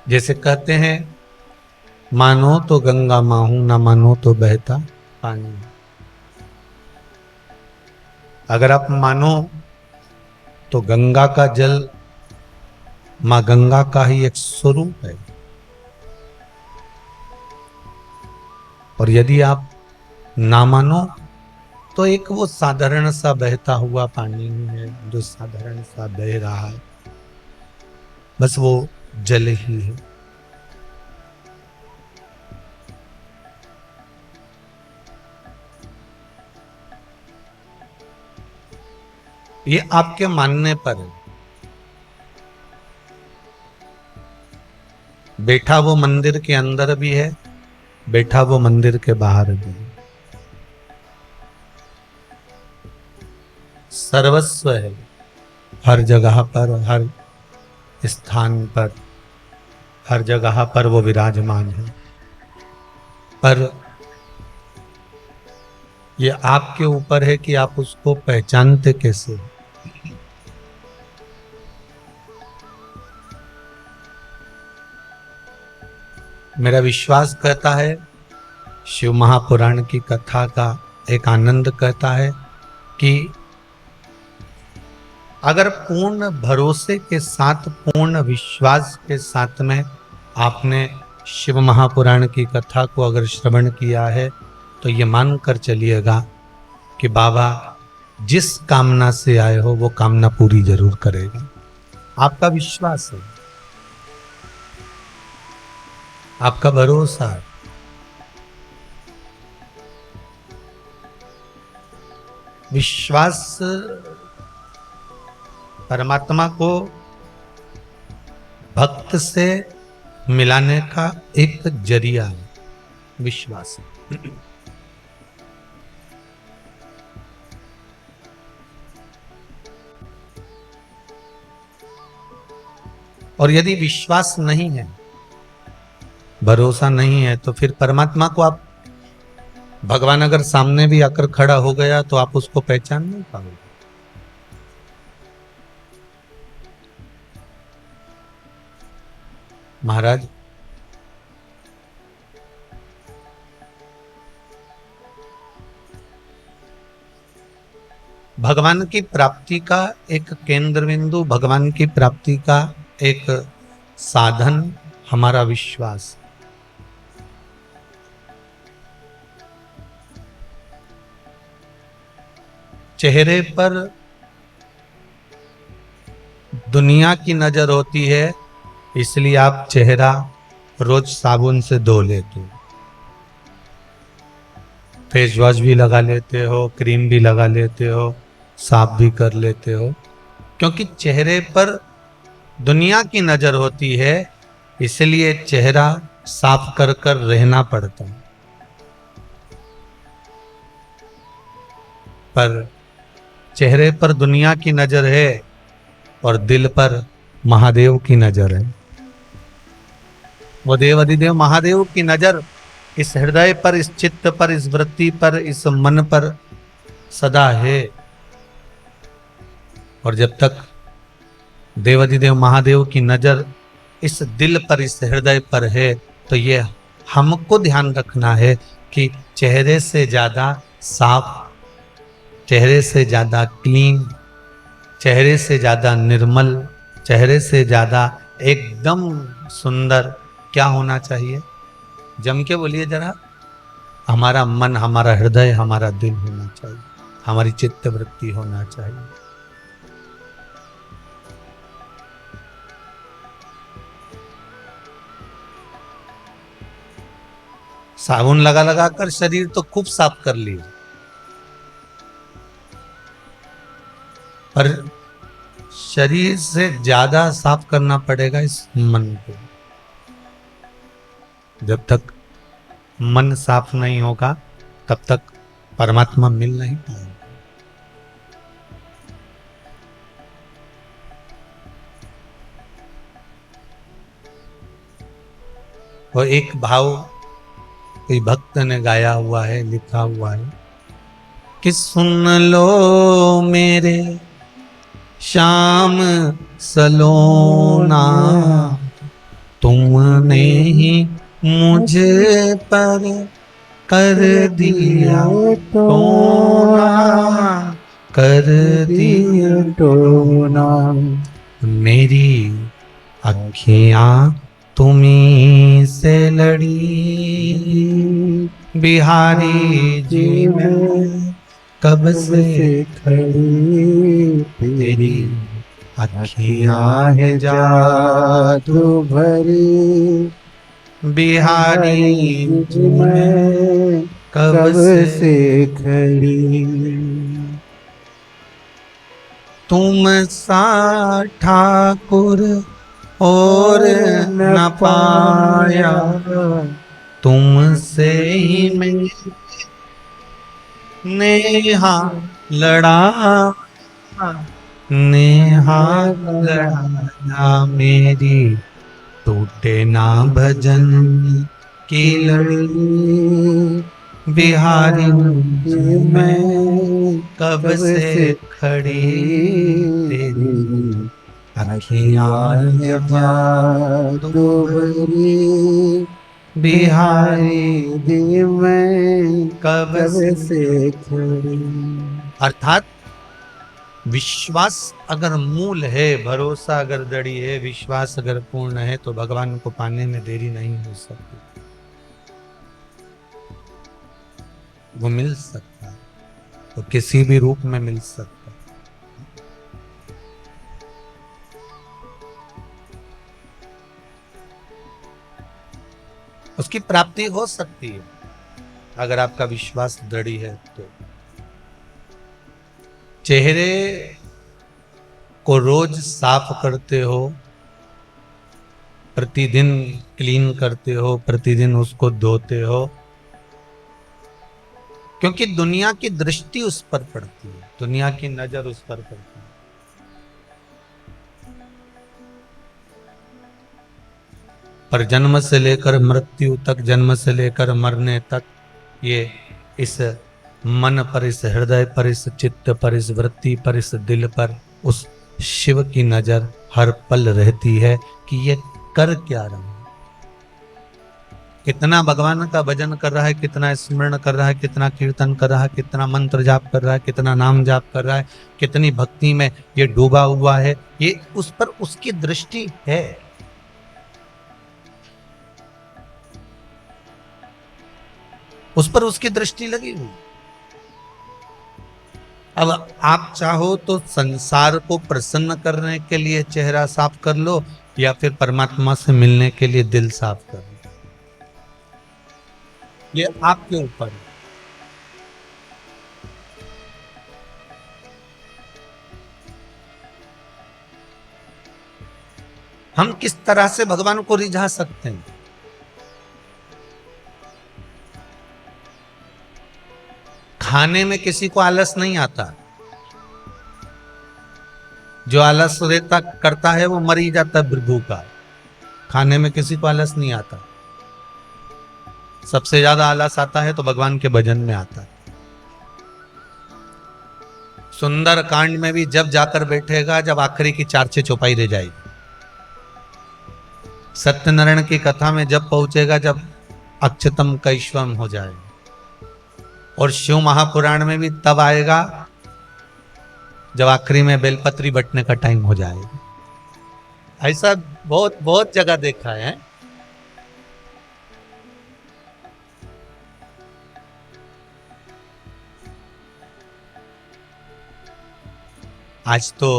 जैसे कहते हैं, मानो तो गंगा माहू, ना मानो तो बहता पानी। अगर आप मानो तो गंगा का जल मां गंगा का ही एक स्वरूप है, और यदि आप ना मानो तो एक वो साधारण सा बहता हुआ पानी है जो साधारण सा बह रहा है, बस वो जल ही है। ये आपके मानने पर है। बैठा वो मंदिर के अंदर भी है, बैठा वो मंदिर के बाहर भी है, सर्वस्व है, हर जगह पर, हर स्थान पर, हर जगह पर वो विराजमान है। पर ये आपके ऊपर है कि आप उसको पहचानते कैसे। मेरा विश्वास कहता है, शिव महापुराण की कथा का एक आनंद कहता है कि अगर पूर्ण भरोसे के साथ, पूर्ण विश्वास के साथ में आपने शिव महापुराण की कथा को अगर श्रवण किया है, तो ये मानकर चलिएगा कि बाबा जिस कामना से आए हो वो कामना पूरी जरूर करेगा। आपका विश्वास है, आपका भरोसा है। विश्वास परमात्मा को भक्त से मिलाने का एक जरिया है, विश्वास। और यदि विश्वास नहीं है, भरोसा नहीं है, तो फिर परमात्मा को आप, भगवान अगर सामने भी आकर खड़ा हो गया तो आप उसको पहचान नहीं पाओगे। महाराज, भगवान की प्राप्ति का एक केंद्र बिंदु, भगवान की प्राप्ति का एक साधन हमारा विश्वास। चेहरे पर दुनिया की नजर होती है, इसलिए आप चेहरा रोज साबुन से धो लेते हो, फेस वॉश भी लगा लेते हो, क्रीम भी लगा लेते हो, साफ भी कर लेते हो, क्योंकि चेहरे पर दुनिया की नजर होती है, इसलिए चेहरा साफ कर कर रहना पड़ता है। पर चेहरे पर दुनिया की नजर है और दिल पर महादेव की नजर है। वो देव अधिदेव महादेव की नजर इस हृदय पर, इस चित्त पर, इस वृत्ति पर, इस मन पर सदा है। और जब तक देवाधिदेव महादेव की नजर इस दिल पर, इस हृदय पर है, तो ये हमको ध्यान रखना है कि चेहरे से ज्यादा साफ, चेहरे से ज्यादा क्लीन, चेहरे से ज्यादा निर्मल, चेहरे से ज्यादा एकदम सुंदर क्या होना चाहिए? जम के बोलिए जरा। हमारा मन, हमारा हृदय, हमारा दिल होना चाहिए, हमारी चित्त वृत्ति होना चाहिए। साबुन लगा लगा कर शरीर तो खूब साफ कर लिए, पर शरीर से ज्यादा साफ करना पड़ेगा इस मन को। जब तक मन साफ नहीं होगा तब तक परमात्मा मिल नहीं पाएगा। और एक भाव कोई भक्त ने गाया हुआ है, लिखा हुआ है कि सुन लो मेरे श्याम सलोना, तुम मुझ पर कर दिया टोना, कर दिया टोना। मेरी अखियां तुम्हीं से लड़ी, बिहारी जी में कब से खड़ी तेरी अखियां है जादू भरी, बिहारी जी में कब से खड़ी। तुम सा ठाकुर और न पाया, तुमसे ही मैं नेहा लड़ा, नेहा लड़ाया मेरी टूटे ना भजन की लड़ी, बिहारी में कब से खड़ी तेरी अखियां जादू भरी, बिहारी जी में कब से खड़ी। अर्थात विश्वास अगर मूल है, भरोसा अगर दृढ़ है, विश्वास अगर पूर्ण है, तो भगवान को पाने में देरी नहीं हो सकती। वो मिल सकता है, वो किसी भी रूप में मिल सकता है। उसकी प्राप्ति हो सकती है अगर आपका विश्वास दृढ़ है तो। चेहरे को रोज साफ करते हो, प्रतिदिन क्लीन करते हो, प्रतिदिन उसको धोते हो, क्योंकि दुनिया की दृष्टि उस पर पड़ती है, दुनिया की नजर उस पर पड़ती है। पर जन्म से लेकर मृत्यु तक, जन्म से लेकर मरने तक, ये इस मन पर, इस हृदय पर, इस चित्त पर, इस वृत्ति पर, इस दिल पर उस शिव की नजर हर पल रहती है कि ये कर क्या रहा है, कितना भगवान का भजन कर रहा है, कितना स्मरण कर रहा है, कितना कीर्तन कर रहा है, कितना मंत्र जाप कर रहा है, कितना नाम जाप कर रहा है, कितनी भक्ति में ये डूबा हुआ है, ये उस पर उसकी दृष्टि है। उस पर उसकी दृष्टि लगी हुई। अब आप चाहो तो संसार को प्रसन्न करने के लिए चेहरा साफ कर लो, या फिर परमात्मा से मिलने के लिए दिल साफ कर लो, ये आपके ऊपर है। हम किस तरह से भगवान को रिझा सकते हैं। खाने में किसी को आलस नहीं आता, जो आलस रहता करता है वो मर ही जाता है भूखा। खाने में किसी को आलस नहीं आता। सबसे ज्यादा आलस आता है तो भगवान के भजन में आता है। सुंदर कांड में भी जब जाकर बैठेगा जब आखिरी की चार चौपाई रह जाएगी। सत्यनारायण की कथा में जब पहुंचेगा जब अक्षतम कैश्वम हो जाएगा। और शिव महापुराण में भी तब आएगा जब आखिरी में बेलपत्री बटने का टाइम हो जाएगा। ऐसा बहुत बहुत जगह देखा है। आज तो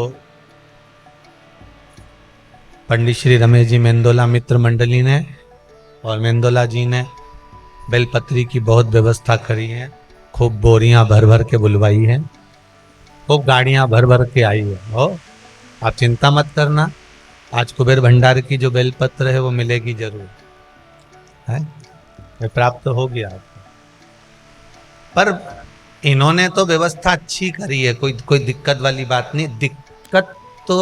पंडित श्री रमेश जी मेंदोला मित्र मंडली ने और मेंदोला जी ने बेलपत्री की बहुत व्यवस्था करी है। खूब बोरियां भर भर के बुलवाई है, खूब गाड़ियां भर भर के आई है। हो आप चिंता मत करना, आज कुबेर भंडार की जो बेलपत्र है वो मिलेगी जरूर है, प्राप्त हो गया आपको। पर इन्होंने तो व्यवस्था अच्छी करी है, कोई दिक्कत वाली बात नहीं। दिक्कत तो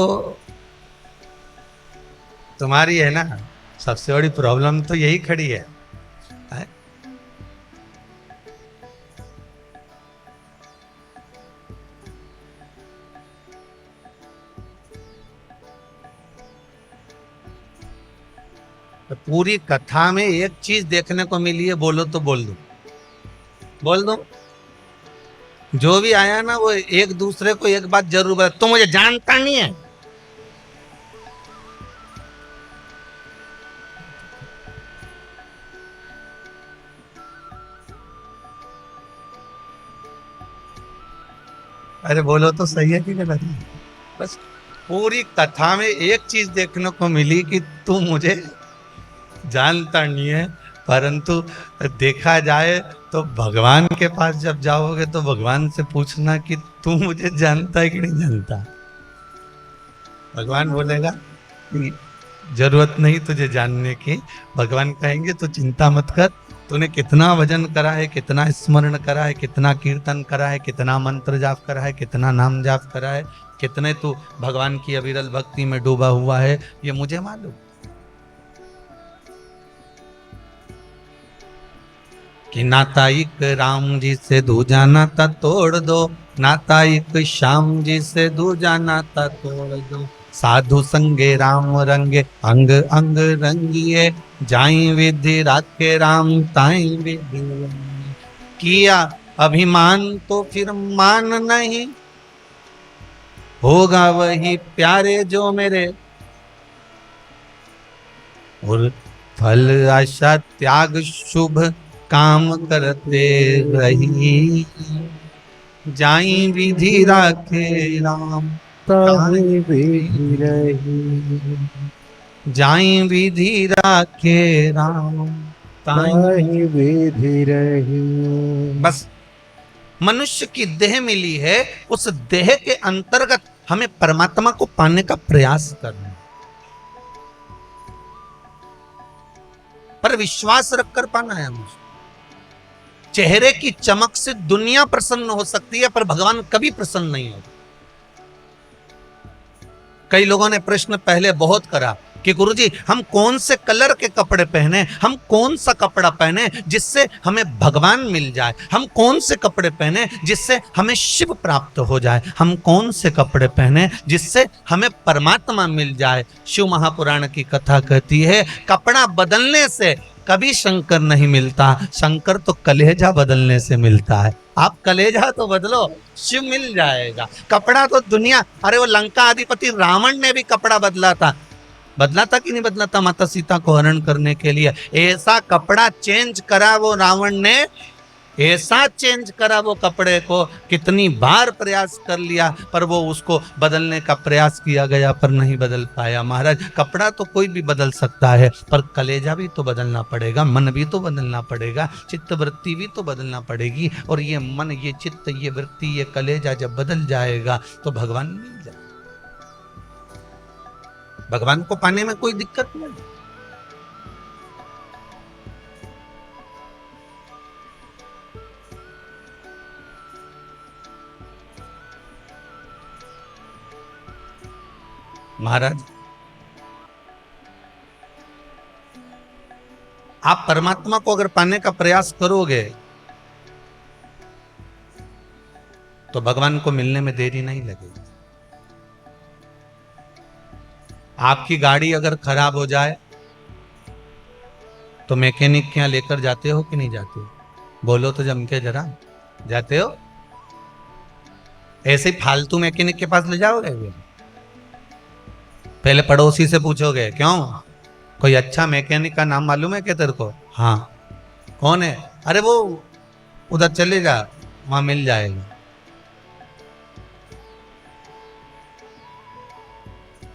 तुम्हारी है ना, सबसे बड़ी प्रॉब्लम तो यही खड़ी है। तो पूरी कथा में एक चीज देखने को मिली है, बोलो तो बोल दो, बोल दो। जो भी आया ना वो एक दूसरे को एक बात जरूर बोला, तो मुझे जानता नहीं है। अरे बोलो तो सही है कि गलत है? बस पूरी कथा में एक चीज देखने को मिली कि तू मुझे जानता नहीं है, परंतु देखा जाए तो भगवान के पास जब जाओगे तो भगवान से पूछना कि तू मुझे जानता है कि नहीं जानता। भगवान बोलेगा कि जरूरत नहीं तुझे जानने की। भगवान कहेंगे तो चिंता मत कर, तूने कितना भजन करा है, कितना स्मरण करा है, कितना कीर्तन करा है, कितना मंत्र जाप करा है, कितना नाम जाप करा है, कितने तू भगवान की अविरल भक्ति में डूबा हुआ है, ये मुझे मालूम। कि नाता एक राम जी से दूजा नाता तोड़ दो, नाता एक श्याम जी से दूजा नाता तोड़ दो। साधु संगे राम रंगे अंग अंग रंगिए, जाई विधि राखे राम ताई विधि रंगिए। किया अभिमान तो फिर मान नहीं, होगा वही प्यारे जो मेरे। और फल आशा त्याग शुभ काम करते रही, जाई विधि राखे राम ताहि विधि रही, जाई विधि राखे राम ताहि विधि रही। बस मनुष्य की देह मिली है, उस देह के अंतर्गत हमें परमात्मा को पाने का प्रयास करना, पर विश्वास रखकर पाना है मुझे। चेहरे की चमक से दुनिया प्रसन्न हो सकती है, पर भगवान कभी प्रसन्न नहीं होता। कई लोगों ने प्रश्न पहले बहुत करा कि गुरुजी हम कौन से कलर के कपड़े पहने, हम कौन सा कपड़ा पहने जिससे हमें भगवान मिल जाए, हम कौन से कपड़े पहने जिससे हमें शिव प्राप्त हो जाए, हम कौन से कपड़े पहने जिससे हमें परमात्मा मिल जाए। शिव महापुराण की कथा कहती है कपड़ा बदलने से कभी शंकर नहीं मिलता, शंकर तो कलेजा बदलने से मिलता है। आप कलेजा तो बदलो, शिव मिल जाएगा। कपड़ा तो दुनिया, अरे वो लंका अधिपति रावण ने भी कपड़ा बदला था, बदला था कि नहीं बदला था माता सीता को हरण करने के लिए। ऐसा कपड़ा चेंज करा वो रावण ने, ऐसा चेंज करा वो कपड़े को, कितनी बार प्रयास कर लिया पर वो उसको बदलने का प्रयास किया गया पर नहीं बदल पाया। महाराज कपड़ा तो कोई भी बदल सकता है, पर कलेजा भी तो बदलना पड़ेगा, मन भी तो बदलना पड़ेगा, चित्त वृत्ति भी तो बदलना पड़ेगी। और ये मन, ये चित्त, ये वृत्ति, ये कलेजा जब बदल जाएगा तो भगवान मिल जाएगा। भगवान को पाने में कोई दिक्कत नहीं। महाराज आप परमात्मा को अगर पाने का प्रयास करोगे तो भगवान को मिलने में देरी नहीं लगेगी। आपकी गाड़ी अगर खराब हो जाए तो मैकेनिक के यहां लेकर जाते हो कि नहीं जाते हो? बोलो तो जम के जरा, जाते हो? ऐसे ही फालतू मैकेनिक के पास ले जाओगे? पहले पड़ोसी से पूछोगे क्यों, कोई अच्छा मैकेनिक का नाम मालूम है क्या तेरे को? हाँ। कौन है? अरे वो उधर चले जा, वहां मिल जाएगा।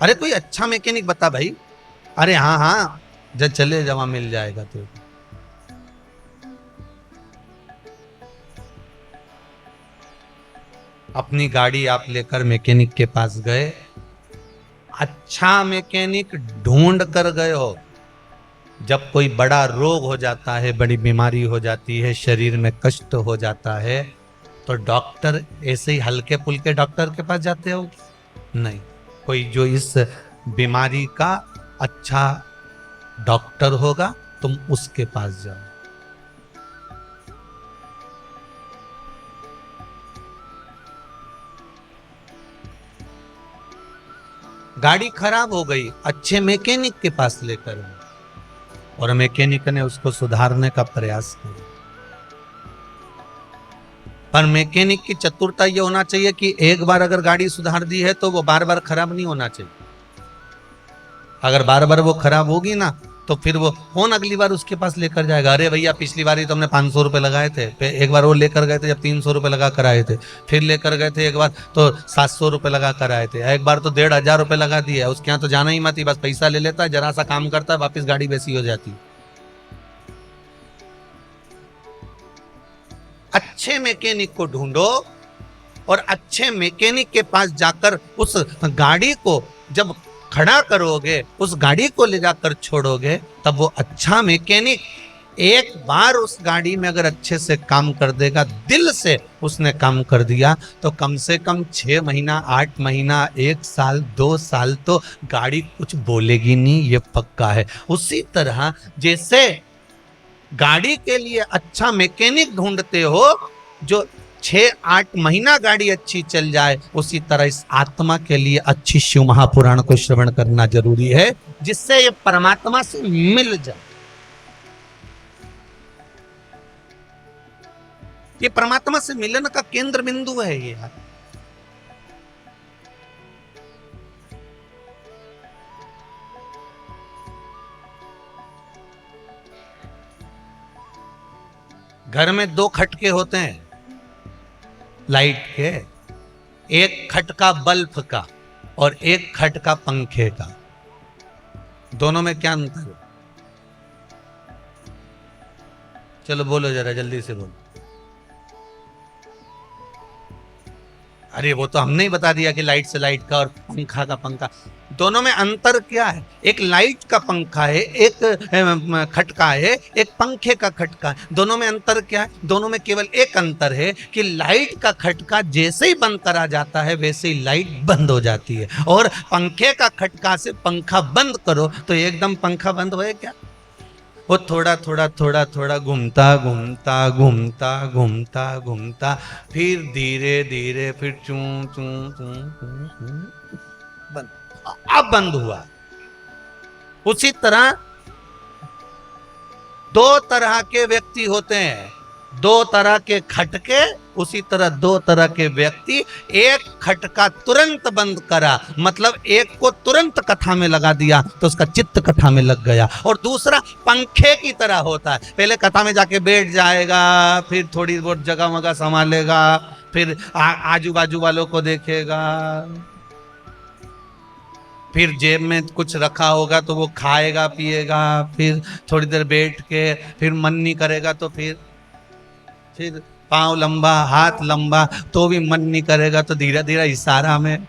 अरे कोई अच्छा मैकेनिक बता भाई। अरे हाँ हाँ, जब चले जा वहां मिल जाएगा तेरे को। अपनी गाड़ी आप लेकर मैकेनिक के पास गए, अच्छा मैकेनिक ढूंढ कर गए हो। जब कोई बड़ा रोग हो जाता है, बड़ी बीमारी हो जाती है, शरीर में कष्ट हो जाता है, तो डॉक्टर ऐसे ही हल्के फुल्के डॉक्टर के पास जाते हो? नहीं, कोई जो इस बीमारी का अच्छा डॉक्टर होगा तुम उसके पास जाओ। गाड़ी खराब हो गई, अच्छे मैकेनिक के पास लेकर, और मैकेनिक ने उसको सुधारने का प्रयास किया। पर मैकेनिक की चतुरता यह होना चाहिए कि एक बार अगर गाड़ी सुधार दी है तो वो बार बार खराब नहीं होना चाहिए। अगर बार बार वो खराब होगी ना तो फिर वो कौन अगली बार उसके पास लेकर जाएगा। अरे भैया पिछली बार ही तो हमने 500 रुपए लगाए थे, एक बार वो लेकर गए थे जब 300 रुपए लगा कर आए थे, फिर लेकर गए थे एक बार तो 700 रुपए लगा कर आए थे, एक बार तो 1500 रुपए लगा दिया। उसके यहाँ तो जाना ही मत ही, बस पैसा ले लेता है, जरा सा काम करता है, वापिस गाड़ी वैसी हो जाती। अच्छे मैकेनिक को ढूंढो और अच्छे मैकेनिक के पास जाकर उस गाड़ी को जब खड़ा करोगे, उस गाड़ी को ले जाकर छोड़ोगे, तब वो अच्छा मैकेनिक एक बार उस गाड़ी में अगर अच्छे से काम कर देगा, दिल से उसने काम कर दिया, तो कम से कम 6 महीना 8 महीना 1 साल 2 साल तो गाड़ी कुछ बोलेगी नहीं, ये पक्का है। उसी तरह जैसे गाड़ी के लिए अच्छा मैकेनिक ढूंढते हो जो 6-8 महीना गाड़ी अच्छी चल जाए, उसी तरह इस आत्मा के लिए अच्छी शिव महापुराण को श्रवण करना जरूरी है, जिससे ये परमात्मा से मिल जाए। ये परमात्मा से मिलन का केंद्र बिंदु है ये। घर में 2 खटके होते हैं लाइट के, एक खटका बल्ब का और एक खटका पंखे का। दोनों में क्या अंतर है? चलो बोलो जरा जल्दी से बोलो। अरे वो तो हमने ही बता दिया कि लाइट से लाइट का और पंखा का पंखा। दोनों में अंतर क्या है? एक लाइट का पंखा है, एक खटका है, एक पंखे का खटका है। दोनों में अंतर क्या है? दोनों में केवल एक अंतर है कि लाइट का खटका जैसे ही बंद करा जाता है वैसे ही लाइट बंद हो जाती है, और पंखे का खटका से पंखा बंद करो तो एकदम पंखा बंद होए क्या? वो थोड़ा थोड़ा थोड़ा थोड़ा घूमता घूमता घूमता घूमता घूमता फिर धीरे धीरे फिर चू चू चू बंद, अब बंद हुआ। उसी तरह 2 तरह के व्यक्ति होते हैं, 2 तरह के खटके, उसी तरह 2 तरह के व्यक्ति। एक खटका तुरंत बंद करा, मतलब एक को तुरंत कथा में लगा दिया तो उसका चित्त कथा में लग गया, और दूसरा पंखे की तरह होता है, पहले कथा में जाके बैठ जाएगा, फिर थोड़ी बहुत जगह मगा संभालेगा, फिर आजू बाजू वालों को देखेगा, फिर जेब में कुछ रखा होगा तो वो खाएगा पिएगा, फिर थोड़ी देर बैठ के फिर मन नहीं करेगा तो फिर पांव लंबा हाथ लंबा तो भी मन नहीं करेगा तो धीरे धीरे इशारा में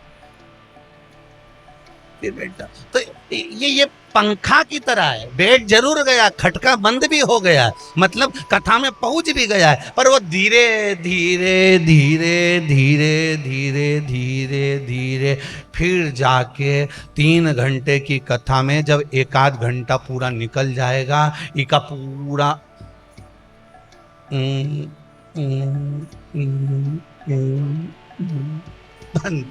फिर बैठा। तो ये पंखा की तरह है, बैठ जरूर गया, खटका बंद भी हो गया, मतलब कथा में पहुंच भी गया है, पर वो धीरे धीरे धीरे धीरे धीरे धीरे धीरे फिर जाके 3 घंटे की कथा में जब 1-8 घंटा पूरा निकल जाएगा, इका पूरा बंद,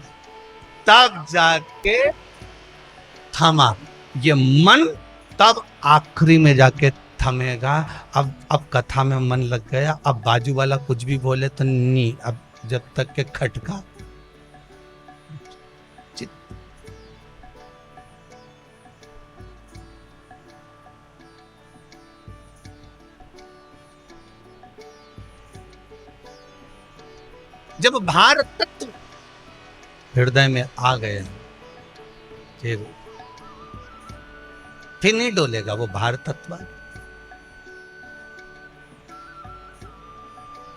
तब जाके थमा। ये मन तब आखिरी में जाके थमेगा। अब कथा में मन लग गया, अब बाजू वाला कुछ भी बोले तो नहीं, अब जब तक के खटका जब भारत तत्व हृदय में आ गए फिर नहीं डोलेगा वो भारत तत्व।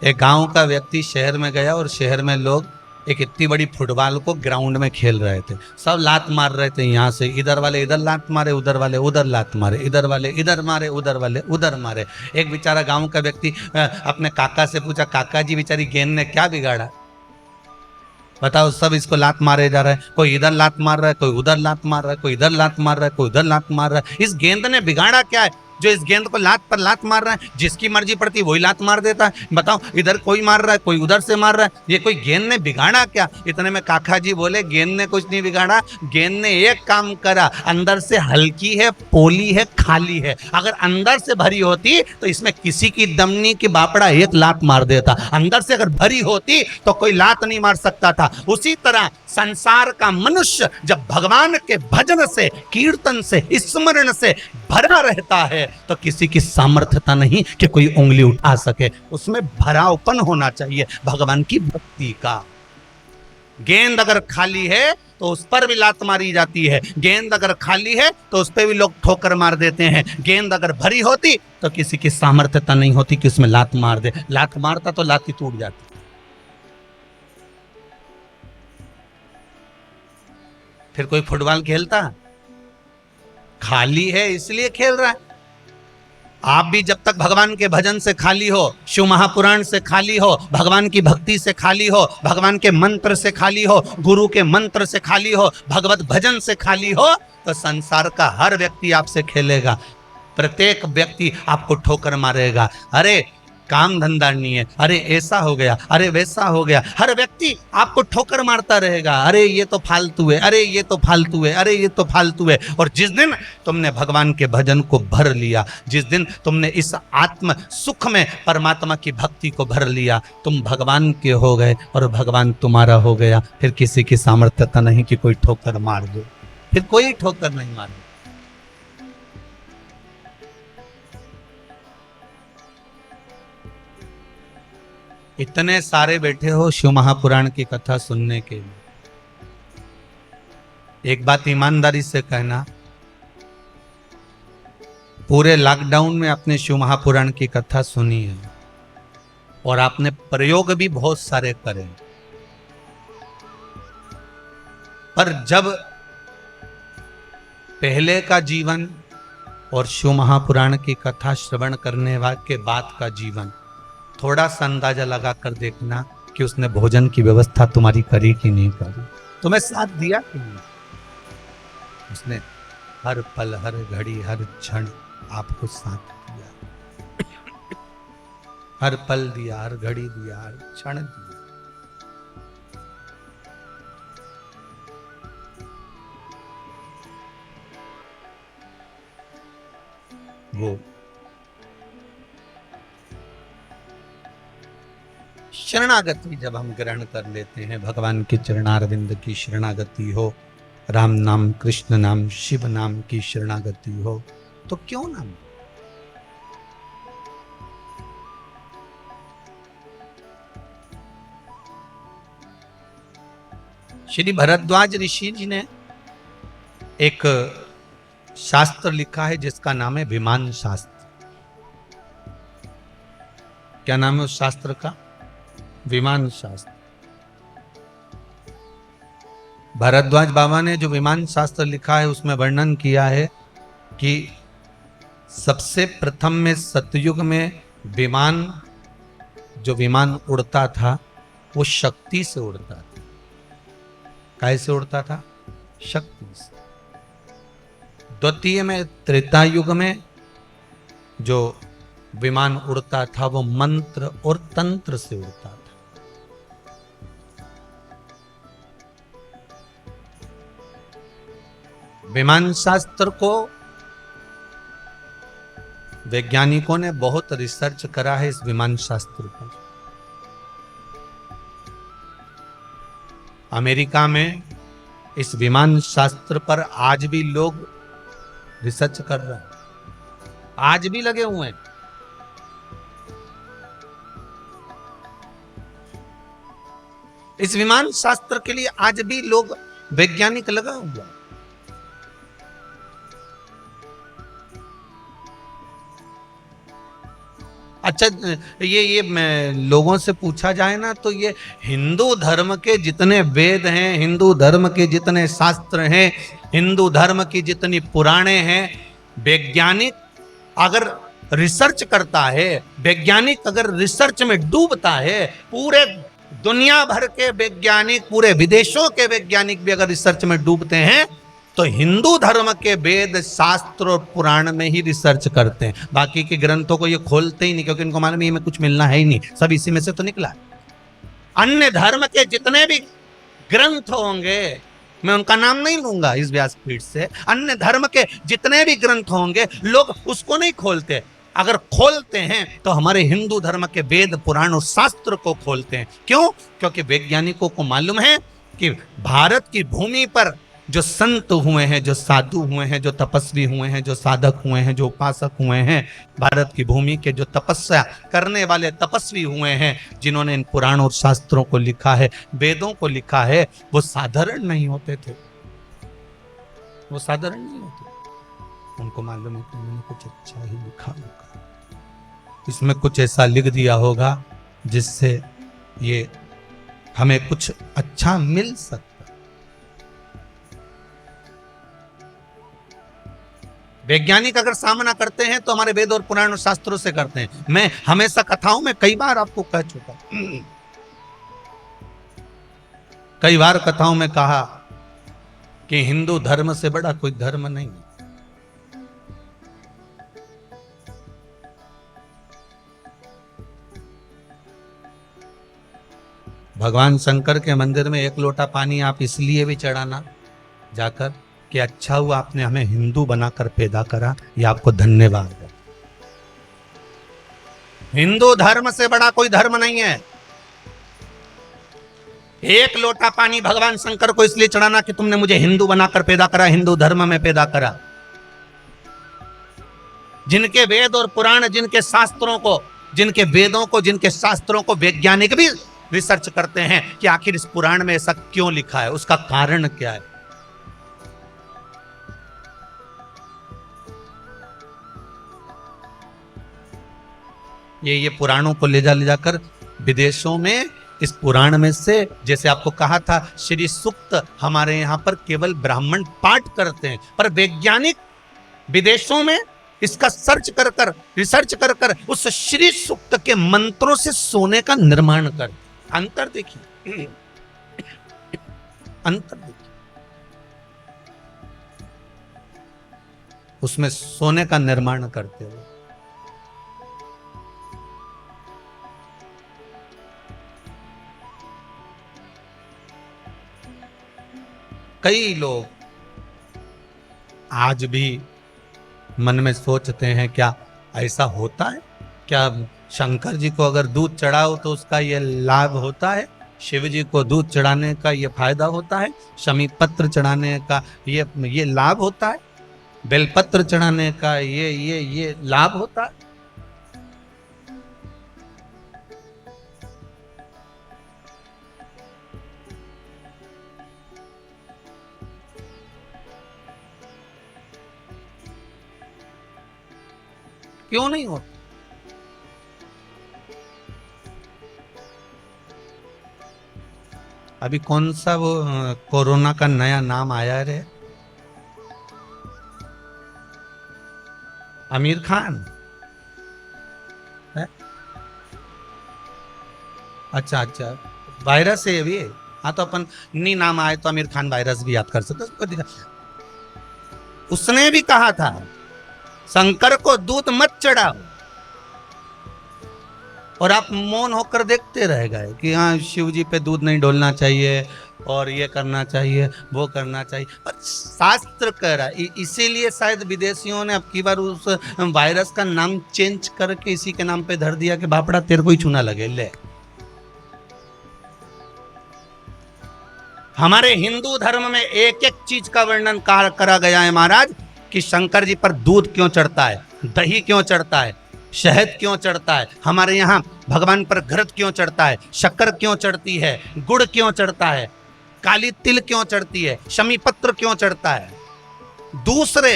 एक गांव का व्यक्ति शहर में गया और शहर में लोग एक इतनी बड़ी फुटबॉल को ग्राउंड में खेल रहे थे, सब लात मार रहे थे, यहाँ से इधर वाले इधर लात मारे, उधर वाले उधर लात मारे, इधर वाले इधर मारे, उधर वाले उधर मारे। एक बेचारा गांव का व्यक्ति अपने काका से पूछा, काका जी बेचारी गेंद ने क्या बिगाड़ा? बताओ, सब इसको लात मारे जा रहा है, कोई इधर लात मार रहा है, कोई उधर लात मार रहा है, कोई इधर लात मार रहा है, कोई उधर लात मार रहा है, इस गेंद ने बिगाड़ा क्या है? जो इस गेंद को लात पर लात मार रहा है, जिसकी मर्जी पड़ती है वही लात मार देता है। बताओ, इधर कोई मार रहा है, कोई उधर से मार रहा है, ये कोई गेंद ने बिगाड़ा क्या? इतने में काका जी बोले, गेंद ने कुछ नहीं बिगाड़ा, गेंद ने एक काम करा, अंदर से हल्की है, पोली है, खाली है। अगर अंदर से भरी होती तो इसमें किसी की दमनी की बापड़ा एक लात मार देता। अंदर से अगर भरी होती तो कोई लात नहीं मार सकता था। उसी तरह संसार का मनुष्य जब भगवान के भजन से, कीर्तन से, स्मरण से भरा रहता है तो किसी की सामर्थ्यता नहीं कि कोई उंगली उठा सके। उसमें भरावपन होना चाहिए भगवान की भक्ति का। गेंद अगर खाली है तो उस पर भी लात मारी जाती है, गेंद अगर खाली है तो उस पर भी लोग ठोकर मार देते हैं। गेंद अगर भरी होती तो किसी की सामर्थ्यता नहीं होती कि उसमें लात मार दे। लात मारता तो लाती टूट जाती। फिर कोई फुटबॉल खेलता? खाली है इसलिए खेल रहा है। आप भी जब तक भगवान के भजन से खाली हो, शिव महापुराण से खाली हो, भगवान की भक्ति से खाली हो, भगवान के मंत्र से खाली हो, गुरु के मंत्र से खाली हो, भगवत भजन से खाली हो, तो संसार का हर व्यक्ति आपसे खेलेगा। प्रत्येक व्यक्ति आपको ठोकर मारेगा। अरे काम धंधा नहीं है, अरे ऐसा हो गया, अरे वैसा हो गया। हर व्यक्ति आपको ठोकर मारता रहेगा। अरे ये तो फालतू है, अरे ये तो फालतू है, अरे ये तो फालतू है। और जिस दिन तुमने भगवान के भजन को भर लिया, जिस दिन तुमने इस आत्म सुख में परमात्मा की भक्ति को भर लिया, तुम भगवान के हो गए और भगवान तुम्हारा हो गया। फिर किसी की सामर्थ्यता नहीं कि कोई ठोकर मार दो, फिर कोई ठोकर नहीं मारे। इतने सारे बैठे हो शिव महापुराण की कथा सुनने के लिए। एक बात ईमानदारी से कहना, पूरे लॉकडाउन में आपने शिव महापुराण की कथा सुनी है और आपने प्रयोग भी बहुत सारे करे, पर जब पहले का जीवन और शिव महापुराण की कथा श्रवण करने के बाद का जीवन, थोड़ा सा अंदाजा लगा कर देखना कि उसने भोजन की व्यवस्था तुम्हारी करी कि नहीं करी, तुम्हें साथ दिया कि नहीं। उसने हर पल, हर घड़ी, हर क्षण आपको साथ दिया, हर पल दिया, हर घड़ी दिया, हर क्षण दिया। वो शरणागति जब हम ग्रहण कर लेते हैं, भगवान के चरणारविंद की शरणागति हो, राम नाम, कृष्ण नाम, शिव नाम की शरणागति हो, तो क्यों ना। श्री भरद्वाज ऋषि जी ने एक शास्त्र लिखा है जिसका नाम है विमान शास्त्र। क्या नाम है उस शास्त्र का? विमान शास्त्र। भारद्वाज बाबा ने जो विमान शास्त्र लिखा है उसमें वर्णन किया है कि सबसे प्रथम में सतयुग में विमान, जो विमान उड़ता था वो शक्ति से उड़ता था। कैसे उड़ता था? शक्ति से। द्वितीय में, त्रेता युग में जो विमान उड़ता था वो मंत्र और तंत्र से उड़ता था। विमान शास्त्र को वैज्ञानिकों ने बहुत रिसर्च करा है। इस विमान शास्त्र पर अमेरिका में इस विमान शास्त्र पर आज भी लोग रिसर्च कर रहे हैं, आज भी लगे हुए हैं। इस विमान शास्त्र के लिए आज भी लोग, वैज्ञानिक लगा हुआ। अच्छा, ये लोगों से पूछा जाए ना तो ये हिंदू धर्म के जितने वेद हैं, हिंदू धर्म के जितने शास्त्र हैं, हिंदू धर्म की जितनी पुराणे हैं, वैज्ञानिक अगर रिसर्च करता है, वैज्ञानिक अगर रिसर्च में डूबता है, पूरे दुनिया भर के वैज्ञानिक, पूरे विदेशों के वैज्ञानिक भी अगर रिसर्च में डूबते हैं तो हिंदू धर्म के वेद शास्त्र और पुराण में ही रिसर्च करते हैं, बाकी के ग्रंथों को ये खोलते ही नहीं, क्योंकि इनको मालूम है में कुछ मिलना है ही नहीं, सब इसी में से तो निकला। अन्य धर्म के जितने भी ग्रंथ होंगे, मैं उनका नाम नहीं लूंगा इस व्यासपीठ से, अन्य धर्म के जितने भी ग्रंथ होंगे लोग उसको नहीं खोलते। अगर खोलते हैं तो हमारे हिंदू धर्म के वेद पुराण और शास्त्र को खोलते हैं। क्यों? क्योंकि वैज्ञानिकों को मालूम है कि भारत की भूमि पर जो संत हुए हैं, जो साधु हुए हैं, जो तपस्वी हुए हैं, जो साधक हुए हैं, जो उपासक हुए हैं, भारत की भूमि के जो तपस्या करने वाले तपस्वी हुए हैं, जिन्होंने इन पुराण और शास्त्रों को लिखा है, वेदों को लिखा है, वो साधारण नहीं होते थे, वो साधारण नहीं होते। उनको मालूम है कि उन्होंने कुछ अच्छा ही लिखा होगा, इसमें कुछ ऐसा लिख दिया होगा जिससे ये हमें कुछ अच्छा मिल सकता। वैज्ञानिक अगर सामना करते हैं तो हमारे वेद और पुराण और शास्त्रों से करते हैं। मैं हमेशा कथाओं में कई बार आपको कह चुका, कई बार कथाओं में कहा कि हिंदू धर्म से बड़ा कोई धर्म नहीं। भगवान शंकर के मंदिर में एक लोटा पानी आप इसलिए भी चढ़ाना जाकर कि अच्छा हुआ आपने हमें हिंदू बनाकर पैदा करा, ये आपको धन्यवाद है। हिंदू धर्म से बड़ा कोई धर्म नहीं है। एक लोटा पानी भगवान शंकर को इसलिए चढ़ाना कि तुमने मुझे हिंदू बनाकर पैदा करा, हिंदू धर्म में पैदा करा। जिनके वेद और पुराण, जिनके शास्त्रों को, जिनके वेदों को, जिनके शास्त्रों को वैज्ञानिक भी रिसर्च करते हैं कि आखिर इस पुराण में ऐसा क्यों लिखा है, उसका कारण क्या है। ये पुराणों को ले जाकर विदेशों में इस पुराण में से, जैसे आपको कहा था श्री सूक्त हमारे यहाँ पर केवल ब्राह्मण पाठ करते हैं, पर वैज्ञानिक विदेशों में इसका रिसर्च कर उस श्री सूक्त के मंत्रों से सोने का निर्माण कर। अंतर देखिए, अंतर देखिए, उसमें सोने का निर्माण करते हुए। कई लोग आज भी मन में सोचते हैं क्या ऐसा होता है, क्या शंकर जी को अगर दूध चढ़ाओ तो उसका ये लाभ होता है, शिव जी को दूध चढ़ाने का ये फायदा होता है, शमी पत्र चढ़ाने का ये लाभ होता है, बेलपत्र चढ़ाने का ये लाभ होता है। क्यों नहीं होता? अभी कौन सा वो कोरोना का नया नाम आया रे, आमिर खान है? अच्छा वायरस है अभी। हाँ तो अपन नहीं नाम आए तो आमिर खान वायरस भी याद कर सकते। उसने भी कहा था शंकर को दूध मत चढ़ाओ, और आप मौन होकर देखते रह गए कि हाँ शिव जी पे दूध नहीं डोलना चाहिए और ये करना चाहिए, वो करना चाहिए, पर शास्त्र कह रहा है। इसीलिए शायद विदेशियों ने अब की बार उस वायरस का नाम चेंज करके इसी के नाम पे धर दिया कि बापड़ा तेरे को ही चूना लगे ले। हमारे हिंदू धर्म में एक एक चीज का वर्णन करा गया है महाराज, कि शंकर जी पर दूध क्यों चढ़ता है, दही क्यों चढ़ता है, शहद क्यों चढ़ता है, हमारे यहाँ भगवान पर घृत क्यों चढ़ता है, शक्कर क्यों चढ़ती है, गुड़ क्यों चढ़ता है, काली तिल क्यों चढ़ती है, शमी पत्र क्यों चढ़ता है। दूसरे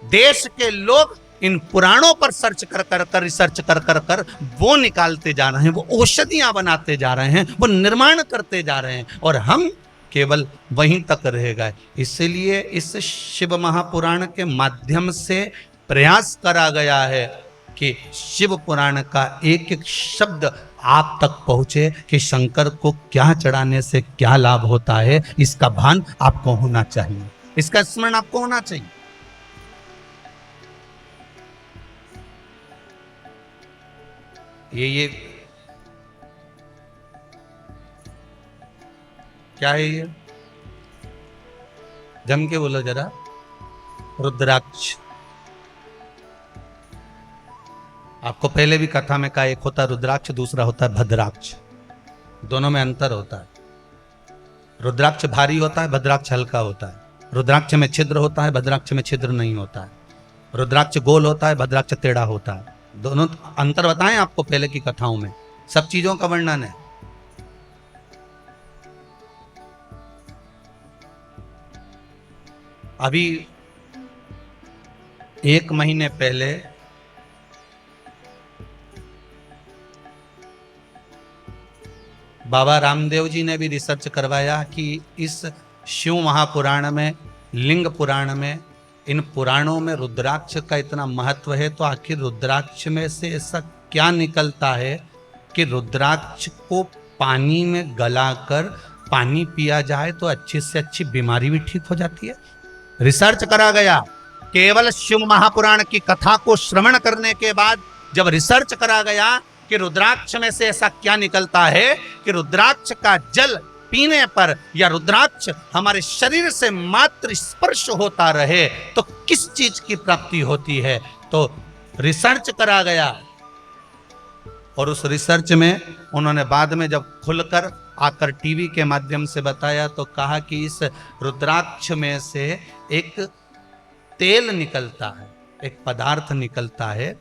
देश के लोग इन पुराणों पर रिसर्च कर वो निकालते जा रहे हैं, वो औषधियां बनाते जा रहे हैं, वो निर्माण करते जा रहे हैं, और हम केवल वहीं तक रह गए। इसलिए इस शिव महापुराण के माध्यम से प्रयास करा गया है कि शिव पुराण का एक एक शब्द आप तक पहुंचे कि शंकर को क्या चढ़ाने से क्या लाभ होता है, इसका भान आपको होना चाहिए, इसका स्मरण आपको होना चाहिए। ये क्या है? ये जम के बोलो जरा। रुद्राक्ष। आपको पहले भी कथा में कहा, एक होता है रुद्राक्ष, दूसरा होता है भद्राक्ष। दोनों में अंतर होता है। रुद्राक्ष भारी होता है, भद्राक्ष हल्का होता है। रुद्राक्ष में छिद्र होता है, भद्राक्ष में छिद्र नहीं होता है। रुद्राक्ष गोल होता है, भद्राक्ष टेढ़ा होता है। दोनों अंतर बताएं आपको पहले की कथाओं में, सब चीजों का वर्णन है। अभी 1 महीने पहले बाबा रामदेव जी ने भी रिसर्च करवाया कि इस शिव महापुराण में, लिंग पुराण में, इन पुराणों में रुद्राक्ष का इतना महत्व है, तो आखिर रुद्राक्ष में से ऐसा क्या निकलता है कि रुद्राक्ष को पानी में गलाकर पानी पिया जाए तो अच्छी से अच्छी बीमारी भी ठीक हो जाती है। रिसर्च करा गया। केवल शिव महापुराण की कथा को श्रवण करने के बाद जब रिसर्च करा गया कि रुद्राक्ष में से ऐसा क्या निकलता है कि रुद्राक्ष का जल पीने पर या रुद्राक्ष हमारे शरीर से मात्र स्पर्श होता रहे तो किस चीज की प्राप्ति होती है, तो रिसर्च करा गया। और उस रिसर्च में उन्होंने बाद में जब खुलकर आकर टीवी के माध्यम से बताया तो कहा कि इस रुद्राक्ष में से एक तेल निकलता है, एक पदार्थ निकलता है।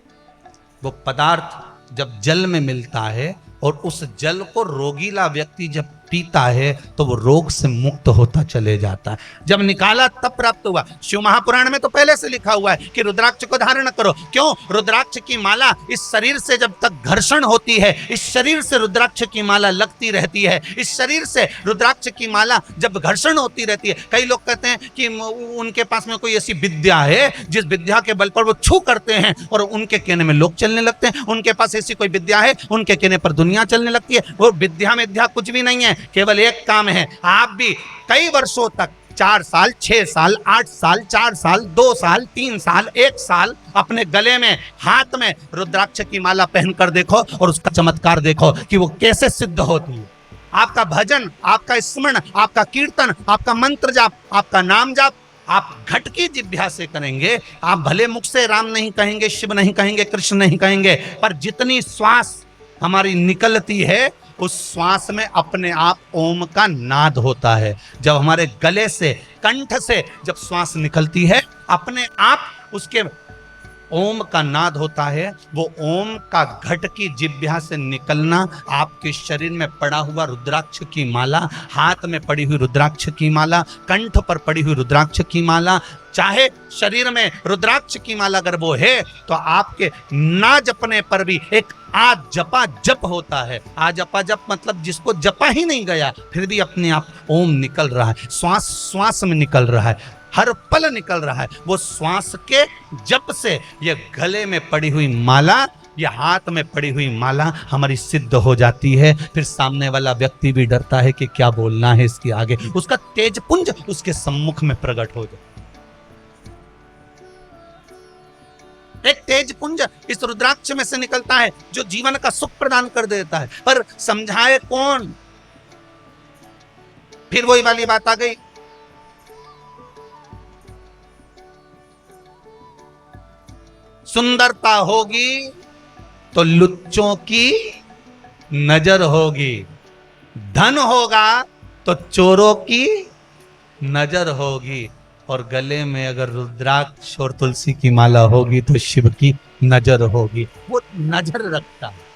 वो पदार्थ जब जल में मिलता है और उस जल को रोगीला व्यक्ति जब पीता है तो वो रोग से मुक्त होता चले जाता है। जब निकाला तब प्राप्त हुआ। शिव महापुराण में तो पहले से लिखा हुआ है कि रुद्राक्ष को धारण करो। क्यों? रुद्राक्ष की माला इस शरीर से जब तक घर्षण होती है, इस शरीर से रुद्राक्ष की माला लगती रहती है, इस शरीर से रुद्राक्ष की माला जब घर्षण होती रहती है। कई लोग कहते हैं कि उनके पास में कोई ऐसी विद्या है जिस विद्या के बल पर वो छू करते हैं और उनके कहने में लोग चलने लगते हैं। उनके पास ऐसी कोई विद्या है, उनके कहने पर दुनिया चलने लगती है। वो विद्या में कुछ भी नहीं है, केवल एक काम है। आप भी कई वर्षों तक 4 साल, 6 साल, 8 साल, 4 साल, 2 साल, 3 साल, 1 साल अपने गले में, हाथ में रुद्राक्ष की माला पहनकर देखो और उसका चमत्कार देखो कि वो कैसे सिद्ध होती है। आपका भजन, आपका स्मरण, आपका कीर्तन, आपका मंत्र जाप, आपका नाम जाप आप घट की जिह्वा से करेंगे। आप भले मुख से राम नहीं कहेंगे, शिव नहीं कहेंगे, कृष्ण नहीं कहेंगे, पर जितनी श्वास हमारी निकलती है उस श्वास में अपने आप ओम का नाद होता है। जब हमारे गले से, कंठ से जब श्वास निकलती है अपने आप उसके ओम का नाद होता है। वो ओम का घट की जिह्वा से निकलना, आपके शरीर में पड़ा हुआ रुद्राक्ष की माला, हाथ में पड़ी हुई रुद्राक्ष की माला, कंठ पर पड़ी हुई रुद्राक्ष की माला, चाहे शरीर में रुद्राक्ष की माला अगर वो है तो आपके ना जपने पर भी एक आ जपा जप होता है। आ जपा जप मतलब जिसको जपा ही नहीं गया फिर भी अपने आप ओम निकल रहा है, श्वास श्वास में निकल रहा है, हर पल निकल रहा है। वो श्वास के जप से ये गले में पड़ी हुई माला, ये हाथ में पड़ी हुई माला हमारी सिद्ध हो जाती है। फिर सामने वाला व्यक्ति भी डरता है कि क्या बोलना है इसके आगे, उसका तेजपुंज उसके सम्मुख में प्रकट हो जाए। एक तेजपुंज इस रुद्राक्ष में से निकलता है जो जीवन का सुख प्रदान कर देता है, पर समझाए कौन? फिर वही वाली बात आ गई, सुंदरता होगी तो लुच्चों की नजर होगी, धन होगा तो चोरों की नजर होगी, और गले में अगर रुद्राक्ष और तुलसी की माला होगी तो शिव की नजर होगी। वो नजर रखता है।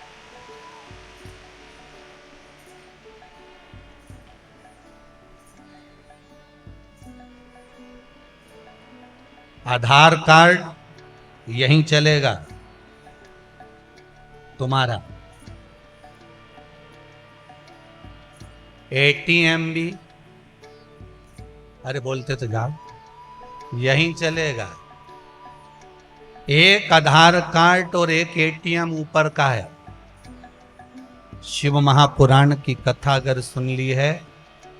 आधार कार्ड यहीं चलेगा तुम्हारा, एटीएम भी, अरे बोलते तो जाओ, यहीं चलेगा। एक आधार कार्ड और एक एटीएम ऊपर का है, शिव महापुराण की कथा अगर सुन ली है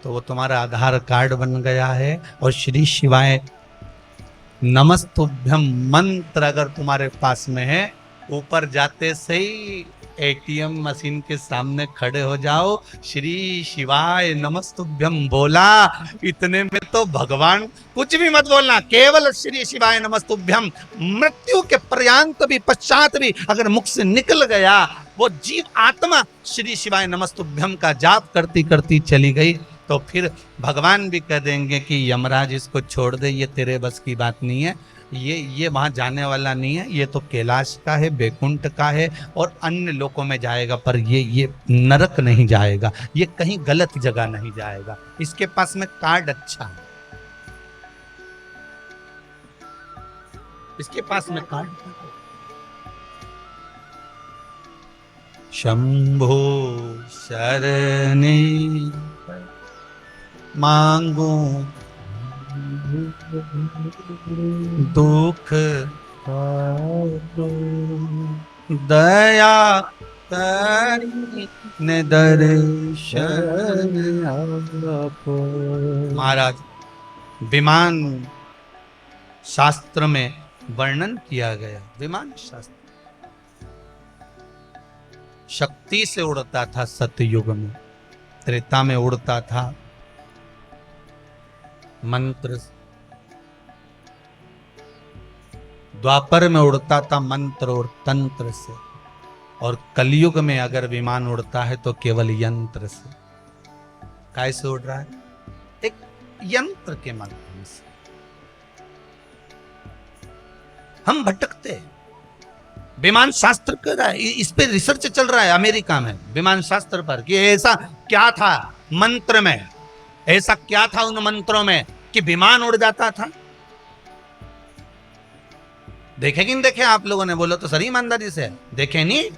तो वो तुम्हारा आधार कार्ड बन गया है। और श्री शिवाय नमस्तुभ्यम मंत्र अगर तुम्हारे पास में है, ऊपर जाते से ही एटीएम मशीन के सामने खड़े हो जाओ, श्री शिवाय नमस्तुभ्यम बोला, इतने में तो भगवान, कुछ भी मत बोलना, केवल श्री शिवाय नमस्तुभ्यम, मृत्यु के पर्यंत भी पश्चात भी अगर मुख से निकल गया, वो जीव आत्मा श्री शिवाय नमस्तुभ्यम का जाप करती करती चली गई, तो फिर भगवान भी कह देंगे कि यमराज इसको छोड़ दे, ये तेरे बस की बात नहीं है, ये वहां जाने वाला नहीं है, ये तो कैलाश का है, बैकुंठ का है और अन्य लोकों में जाएगा, पर ये नरक नहीं जाएगा, ये कहीं गलत जगह नहीं जाएगा, इसके पास में कार्ड अच्छा है, इसके पास में कार्ड। शंभो शरणे मांगो दुख दया करी दर्शन। महाराज, विमान शास्त्र में वर्णन किया गया, विमान शास्त्र शक्ति से उड़ता था, सतयुग में, त्रेता में उड़ता था मंत्र, द्वापर में उड़ता था मंत्र और तंत्र से, और कलयुग में अगर विमान उड़ता है तो केवल यंत्र से। कैसे उड़ रहा है? एक यंत्र के माध्यम से। हम भटकते हैं, विमान शास्त्र कर रहा है, इस पे रिसर्च चल रहा है अमेरिका में, विमान शास्त्र पर, कि ऐसा क्या था मंत्र में, ऐसा क्या था उन मंत्रों में कि विमान उड़ जाता था। देखे कि नहीं देखे आप लोगों ने? बोलो तो सही ईमानदारी से, देखे नहीं?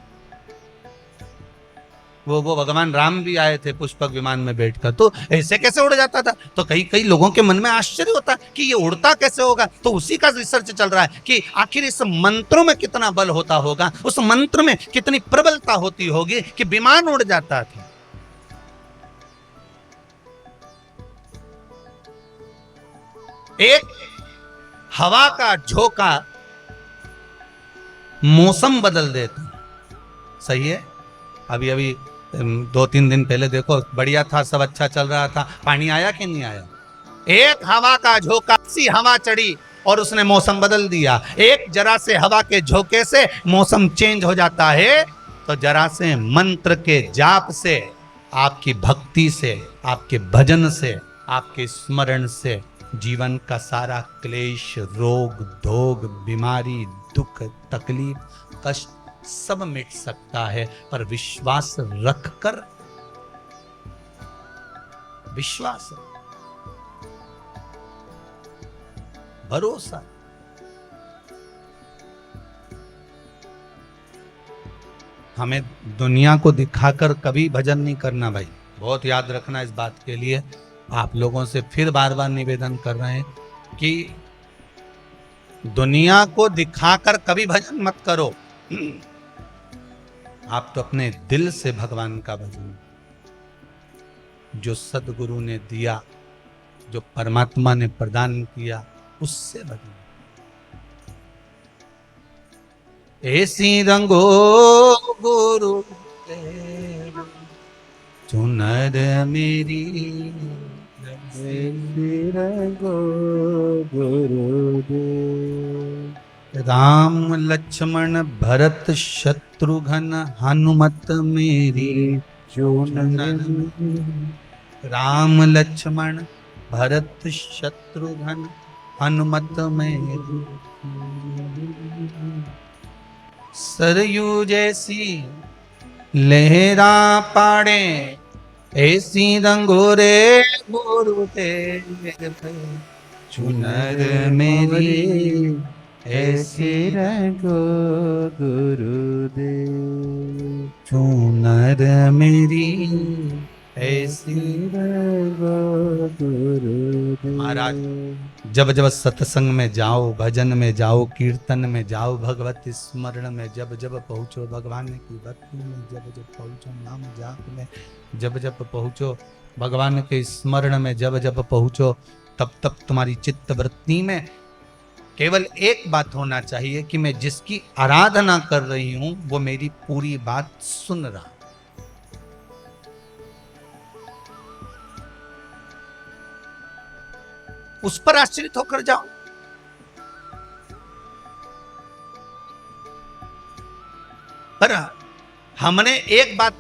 वो भगवान राम भी आए थे पुष्पक विमान में बैठकर, तो ऐसे कैसे उड़ जाता था? तो कई लोगों के मन में आश्चर्य होता है कि ये उड़ता कैसे होगा, तो उसी का रिसर्च चल रहा है कि आखिर इस मंत्रों में कितना बल होता होगा, उस मंत्र में कितनी प्रबलता होती होगी कि विमान उड़ जाता था। एक हवा का झोंका मौसम बदल देता। सही है? अभी 2-3 दिन पहले देखो, बढ़िया था, सब अच्छा चल रहा था, पानी आया कि नहीं आया? एक हवा का झोंका, सी हवा चढ़ी और उसने मौसम बदल दिया। एक जरा से हवा के झोंके से मौसम चेंज हो जाता है, तो जरा से मंत्र के जाप से, आपकी भक्ति से, आपके भजन से, आपके स्मरण से जीवन का सारा क्लेश, रोग, धोग, बीमारी, दुख, तकलीफ, कष्ट सब मिट सकता है। पर विश्वास रखकर, विश्वास, भरोसा। हमें दुनिया को दिखाकर कभी भजन नहीं करना भाई, बहुत याद रखना इस बात के लिए। आप लोगों से फिर बार बार निवेदन कर रहे हैं कि दुनिया को दिखाकर कभी भजन मत करो। आप तो अपने दिल से भगवान का भजन, जो सदगुरु ने दिया, जो परमात्मा ने प्रदान किया, उससे भजन। ऐसी रंगो गुरु चुनर मेरी, राम लक्ष्मण भरत शत्रुघ्न हनुमत मेरी चुनर। राम लक्ष्मण भरत शत्रुघ्न हनुमत मेरी, सरयू जैसी लहरा पाड़े, ऐसी रंगोरे गुरुदेव चुनर मेरी, ऐसी रंगो गुरुदेव चुनर मेरी, ऐसी रंगो गुरुदेव। महाराज, जब जब सत्संग में जाओ, भजन में जाओ, कीर्तन में जाओ, भगवत स्मरण में जब जब पहुँचो, भगवान की भक्ति में जब जब पहुँचो, नाम जाप में जब जब पहुँचो, भगवान के स्मरण में जब जब पहुँचो, तब तब तुम्हारी चित्त वृत्ति में केवल एक बात होना चाहिए कि मैं जिसकी आराधना कर रही हूं वो मेरी पूरी बात सुन रहा। उस पर आश्रित होकर जाओ। पर हमने एक बात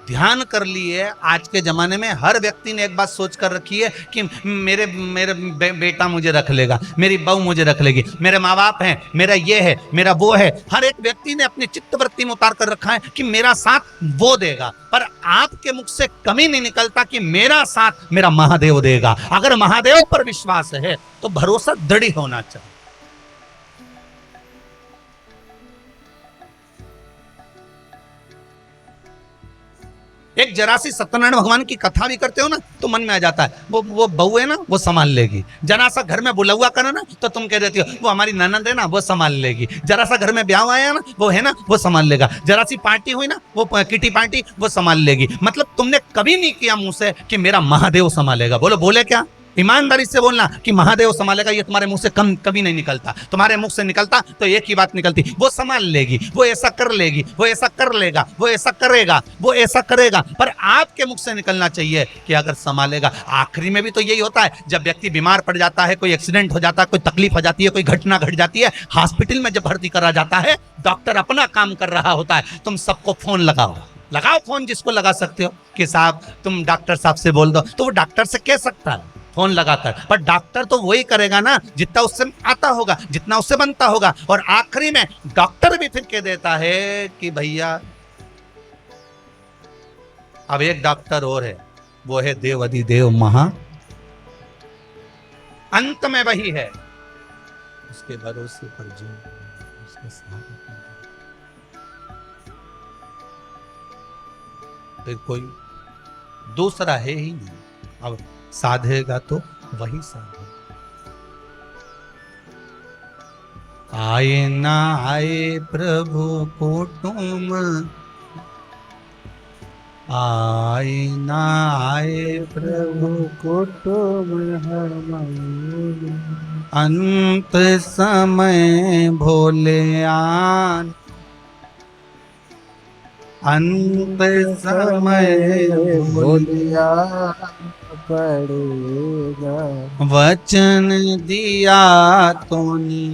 ध्यान कर ली है, आज के जमाने में हर व्यक्ति ने एक बात सोच कर रखी है कि मेरे मेरे बेटा मुझे रख लेगा, मेरी बहू मुझे रख लेगी, मेरे माँ बाप हैं, मेरा ये है, मेरा वो है। हर एक व्यक्ति ने अपनी चित्तवृत्ति में उतार कर रखा है कि मेरा साथ वो देगा, पर आपके मुख से कभी नहीं निकलता कि मेरा साथ मेरा महादेव देगा। अगर महादेव पर विश्वास है तो भरोसा दृढ़ होना चाहिए। एक जरा सी सत्यनारायण भगवान की कथा भी करते हो ना तो मन में आ जाता है, वो बहू है ना वो संभाल लेगी। जरा सा घर में बुलौआ करो ना तो तुम कह देती हो वो हमारी ननद है ना वो संभाल लेगी। जरा सा घर में ब्याह आया ना वो है ना वो संभाल लेगा। जरा सी पार्टी हुई ना वो किटी पार्टी वो संभाल लेगी। मतलब तुमने कभी नहीं किया मुंह से कि मेरा महादेव संभालेगा। बोलो बोले क्या? ईमानदारी से बोलना कि महादेव संभालेगा, ये तुम्हारे मुंह से कभी नहीं निकलता। तुम्हारे मुंह से निकलता तो एक ही बात निकलती, वो संभाल लेगी, वो ऐसा कर लेगी, वो ऐसा कर लेगा, वो ऐसा करेगा, वो ऐसा करेगा। पर आपके मुख से निकलना चाहिए कि अगर संभालेगा। आखिरी में भी तो यही होता है, जब व्यक्ति बीमार पड़ जाता है, कोई एक्सीडेंट हो जाता है, कोई तकलीफ हो जाती है, कोई घटना घट जाती है, हॉस्पिटल में जब भर्ती करा जाता है, डॉक्टर अपना काम कर रहा होता है। तुम सबको फोन लगाओ फोन जिसको लगा सकते हो कि साहब तुम डॉक्टर साहब से बोल दो, तो वो डॉक्टर से कह सकता है फोन लगाकर। पर डॉक्टर तो वही करेगा ना जितना उससे आता होगा, जितना उससे बनता होगा। और आखिरी में डॉक्टर भी फिर कह देता है कि भैया अब एक डॉक्टर और है, वो है देव अधिदेव महा, अंत में वही है, उसके भरोसे पर जो उसके साथ फिर कोई दूसरा है ही नहीं। अब साधेगा तो वही साधेगा। आए ना आए प्रभु कुटुंब, आए ना आए प्रभु कुटुंब हमारे, अंत समय भोले आन, अंत समय बोलिया पड़ेगा, वचन दिया तूने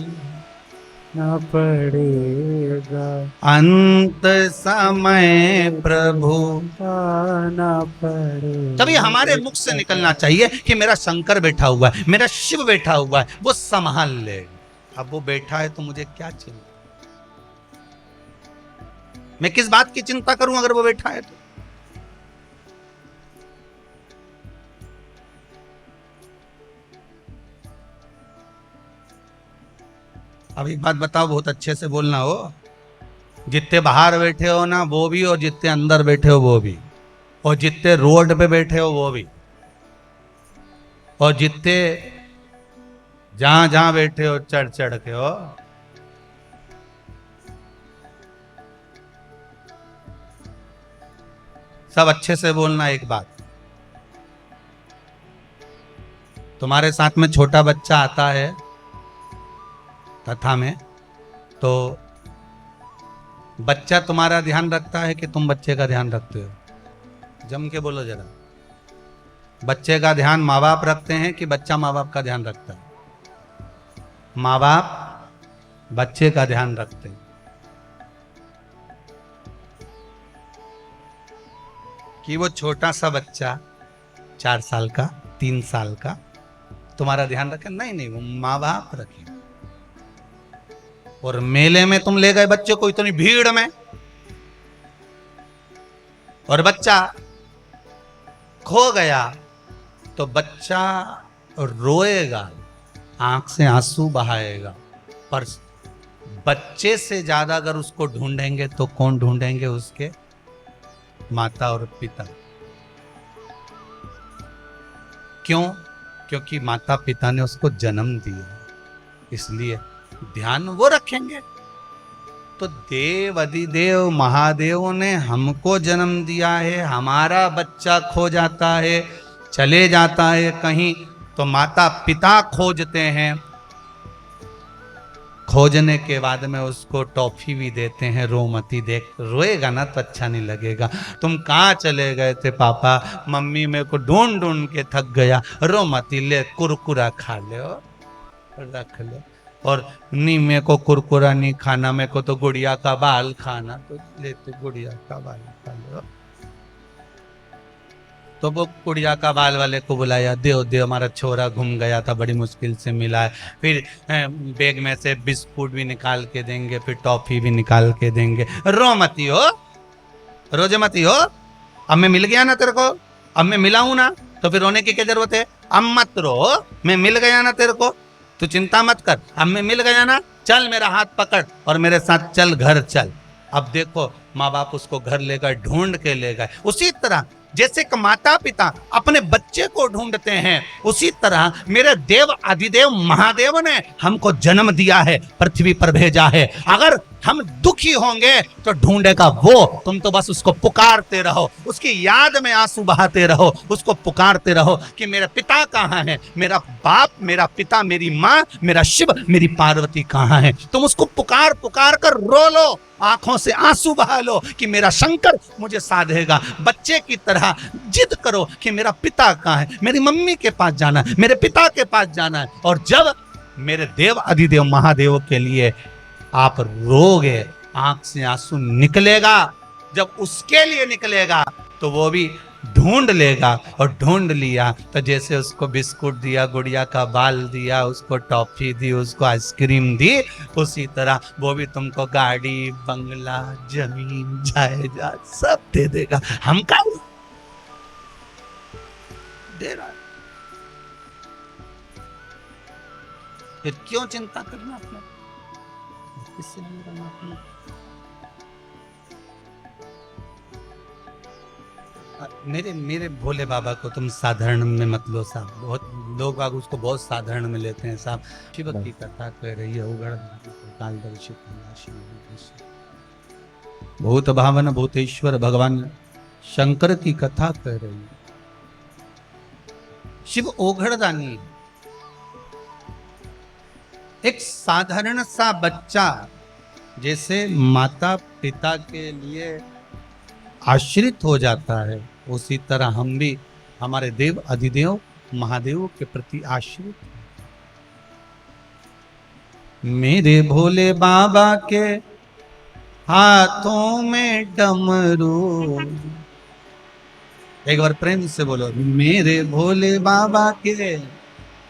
न पड़ेगा, अंत समय प्रभु आना पड़ेगा। तभी हमारे मुख से निकलना चाहिए कि मेरा शंकर बैठा हुआ है, मेरा शिव बैठा हुआ है, वो संभाल ले। अब वो बैठा है तो मुझे क्या चिंता? मैं किस बात की चिंता करूं अगर वो बैठा है तो? अब एक बात बताओ, बहुत अच्छे से बोलना हो। जितने बाहर बैठे हो ना वो भी, और जितने अंदर बैठे हो वो भी, और जितने रोड पे बैठे हो वो भी, और जितने जहां जहां बैठे हो चढ़ चढ़ के हो, सब अच्छे से बोलना। एक बात, तुम्हारे साथ में छोटा बच्चा आता है कथा में, तो बच्चा तुम्हारा ध्यान रखता है कि तुम बच्चे का ध्यान रखते हो? जम के बोलो जरा। बच्चे का ध्यान माँ बाप रखते हैं कि बच्चा माँ बाप का ध्यान रखता है? माँ बाप बच्चे का ध्यान रखते हैं। कि वो छोटा सा बच्चा 4 साल का, 3 साल का तुम्हारा ध्यान रखे? नहीं नहीं, वो माँ बाप रखे। और मेले में तुम ले गए बच्चे को इतनी भीड़ में, और बच्चा खो गया, तो बच्चा रोएगा, आंख से आंसू बहाएगा। पर बच्चे से ज्यादा अगर उसको ढूंढेंगे तो कौन ढूंढेंगे? उसके माता और पिता। क्यों? क्योंकि माता पिता ने उसको जन्म दिया, इसलिए ध्यान वो रखेंगे। तो देव अधिदेव महादेव ने हमको जन्म दिया है, हमारा बच्चा खो जाता है, चले जाता है कहीं, तो माता पिता खोजते हैं, खोजने के बाद में उसको टॉफी भी देते हैं। रो मती, देख रोएगा ना तो अच्छा नहीं लगेगा। तुम कहाँ चले गए थे पापा, मम्मी मेरे को ढूंढ ढूंढ के थक गया, रो मती, ले कुरकुरा खा ले और रख ले। और नहीं मेरे को कुरकुरा नहीं खाना, मेरे को तो गुड़िया का बाल खाना, तो लेते गुड़िया का बाल खा लो। तो वो गुड़िया का बाल वाले को बुलाया, देव देव हमारा छोरा घूम गया था, बड़ी मुश्किल से मिला है। फिर बैग में से बिस्कुट भी निकाल के देंगे, फिर टॉफी भी निकाल के देंगे। रो मती हो, रोजे मती हो, अब मैं मिल गया ना तेरे को, अब मैं मिला हूं ना, तो फिर रोने की क्या जरूरत है। अब मत रो, मैं मिल गया ना तेरे को, तू चिंता मत कर, अब मैं मिल गया ना, चल मेरा हाथ पकड़ और मेरे साथ चल घर चल। अब देखो माँ बाप उसको घर ले गए, ढूंढ के ले गए। उसी तरह जैसे कि माता पिता अपने बच्चे को ढूंढते हैं, उसी तरह मेरे देव अधिदेव महादेव ने हमको जन्म दिया है, पृथ्वी पर भेजा है। अगर हम दुखी होंगे तो ढूंढेगा वो, तुम तो बस उसको पुकारते रहो, उसकी याद में आंसू बहाते रहो, उसको पुकारते रहो कि मेरा पिता कहाँ है, मेरा बाप, मेरा पिता, मेरी माँ, मेरा शिव, मेरी पार्वती कहाँ है। तुम उसको पुकार पुकार कर रो लो, आंखों से आंसू बहा लो कि मेरा शंकर मुझे साधेगा। बच्चे की तरह जिद करो कि मेरा पिता कहाँ है, मेरी मम्मी के पास जाना है, मेरे पिता के पास जाना है। और जब मेरे देव अधिदेव महादेव के लिए आप रोगे, आंख से आंसू निकलेगा, जब उसके लिए निकलेगा तो वो भी ढूंढ लेगा। और ढूंढ लिया तो जैसे उसको बिस्कुट दिया, गुड़िया का बाल दिया, उसको टॉफी दी, उसको आइसक्रीम दी, उसी तरह वो भी तुमको गाड़ी, बंगला, जमीन, जायदाद सब दे देगा। हम का दे रहा है, फिर क्यों चिंता करना अपने, इससे नहीं रहना अपने। मेरे मेरे भोले बाबा को तुम साधारण में मत लो साहब, बहुत लोग बाग उसको बहुत साधारण में लेते हैं साहब। शिव की कथा कह रही है, उगड़ कालदर्शी भूत भावन भूतेश्वर भगवान शंकर की कथा कह रही है। शिव ओघड़दानी, एक साधारण सा बच्चा जैसे माता पिता के लिए आश्रित हो जाता है, उसी तरह हम भी हमारे देव अधिदेव महादेव के प्रति आश्रित हैं। मेरे भोले बाबा के हाथों में डमरू, एक बार प्रेम से बोलो, मेरे भोले बाबा के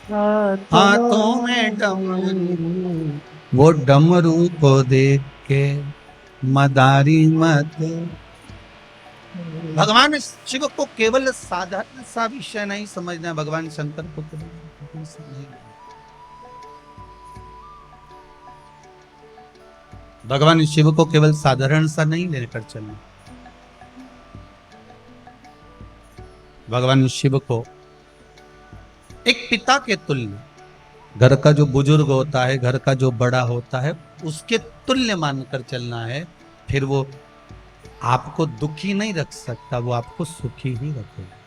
हाथों में डमरू, वो डमरू को देख के मदारी मत। भगवान शिव को केवल साधारण सा विषय नहीं समझना, भगवान शंकर को नहीं, भगवान शिव को केवल साधारण सा नहीं लेकर चलना। भगवान शिव को एक पिता के तुल्य, घर का जो बुजुर्ग होता है, घर का जो बड़ा होता है, उसके तुल्य मानकर चलना है। फिर वो आपको दुखी नहीं रख सकता, वो आपको सुखी ही रखेगा,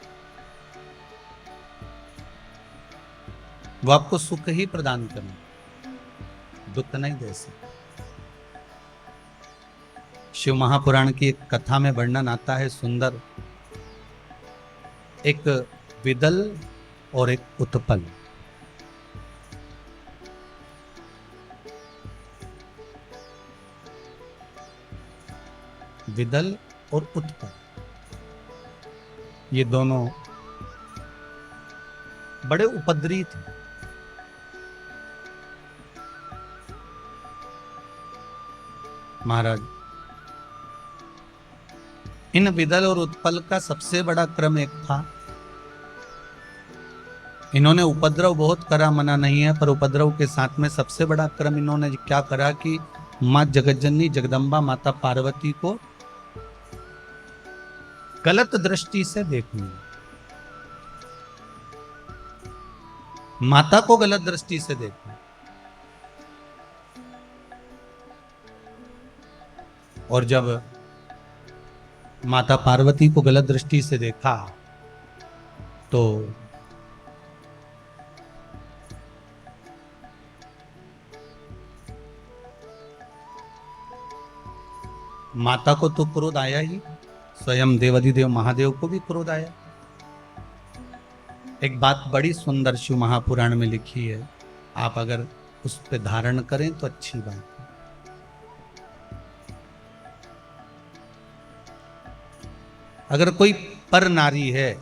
वो आपको सुख ही प्रदान करना, दुख नहीं दे सकता। शिव महापुराण की एक कथा में वर्णन आता है सुंदर, एक विदल और एक उत्पल। विदल और उत्पल, ये दोनों बड़े उपद्रवी थे। महाराज, इन विदल और उत्पल का सबसे बड़ा क्रम एक था, इन्होंने उपद्रव बहुत करा, मना नहीं है, पर उपद्रव के साथ में सबसे बड़ा क्रम इन्होंने क्या करा कि मां जगज्जननी जगदम्बा माता पार्वती को गलत दृष्टि से देखने। माता को गलत दृष्टि से देखा, और जब माता पार्वती को गलत दृष्टि से देखा तो माता को तो क्रोध आया ही, स्वयं देवाधिदेव महादेव को भी क्रोध आया। एक बात बड़ी सुंदर शिव महापुराण में लिखी है, आप अगर उस पे धारण करें तो अच्छी बात है। अगर कोई पर नारी है,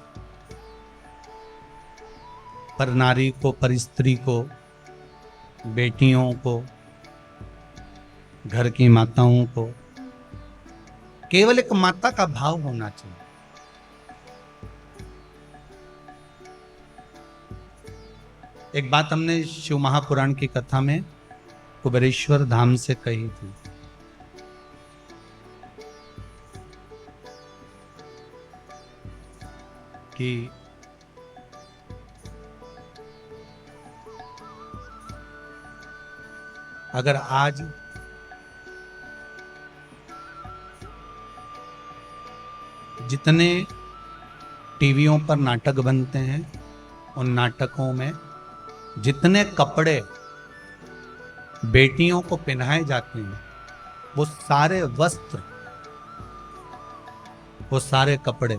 पर नारी को, पर स्त्री को, बेटियों को, घर की माताओं को केवल एक माता का भाव होना चाहिए। एक बात हमने शिव महापुराण की कथा में कुबेरेश्वर धाम से कही थी कि अगर आज जितने टीवियों पर नाटक बनते हैं, उन नाटकों में जितने कपड़े बेटियों को पहनाए जाते हैं, वो सारे वस्त्र, वो सारे कपड़े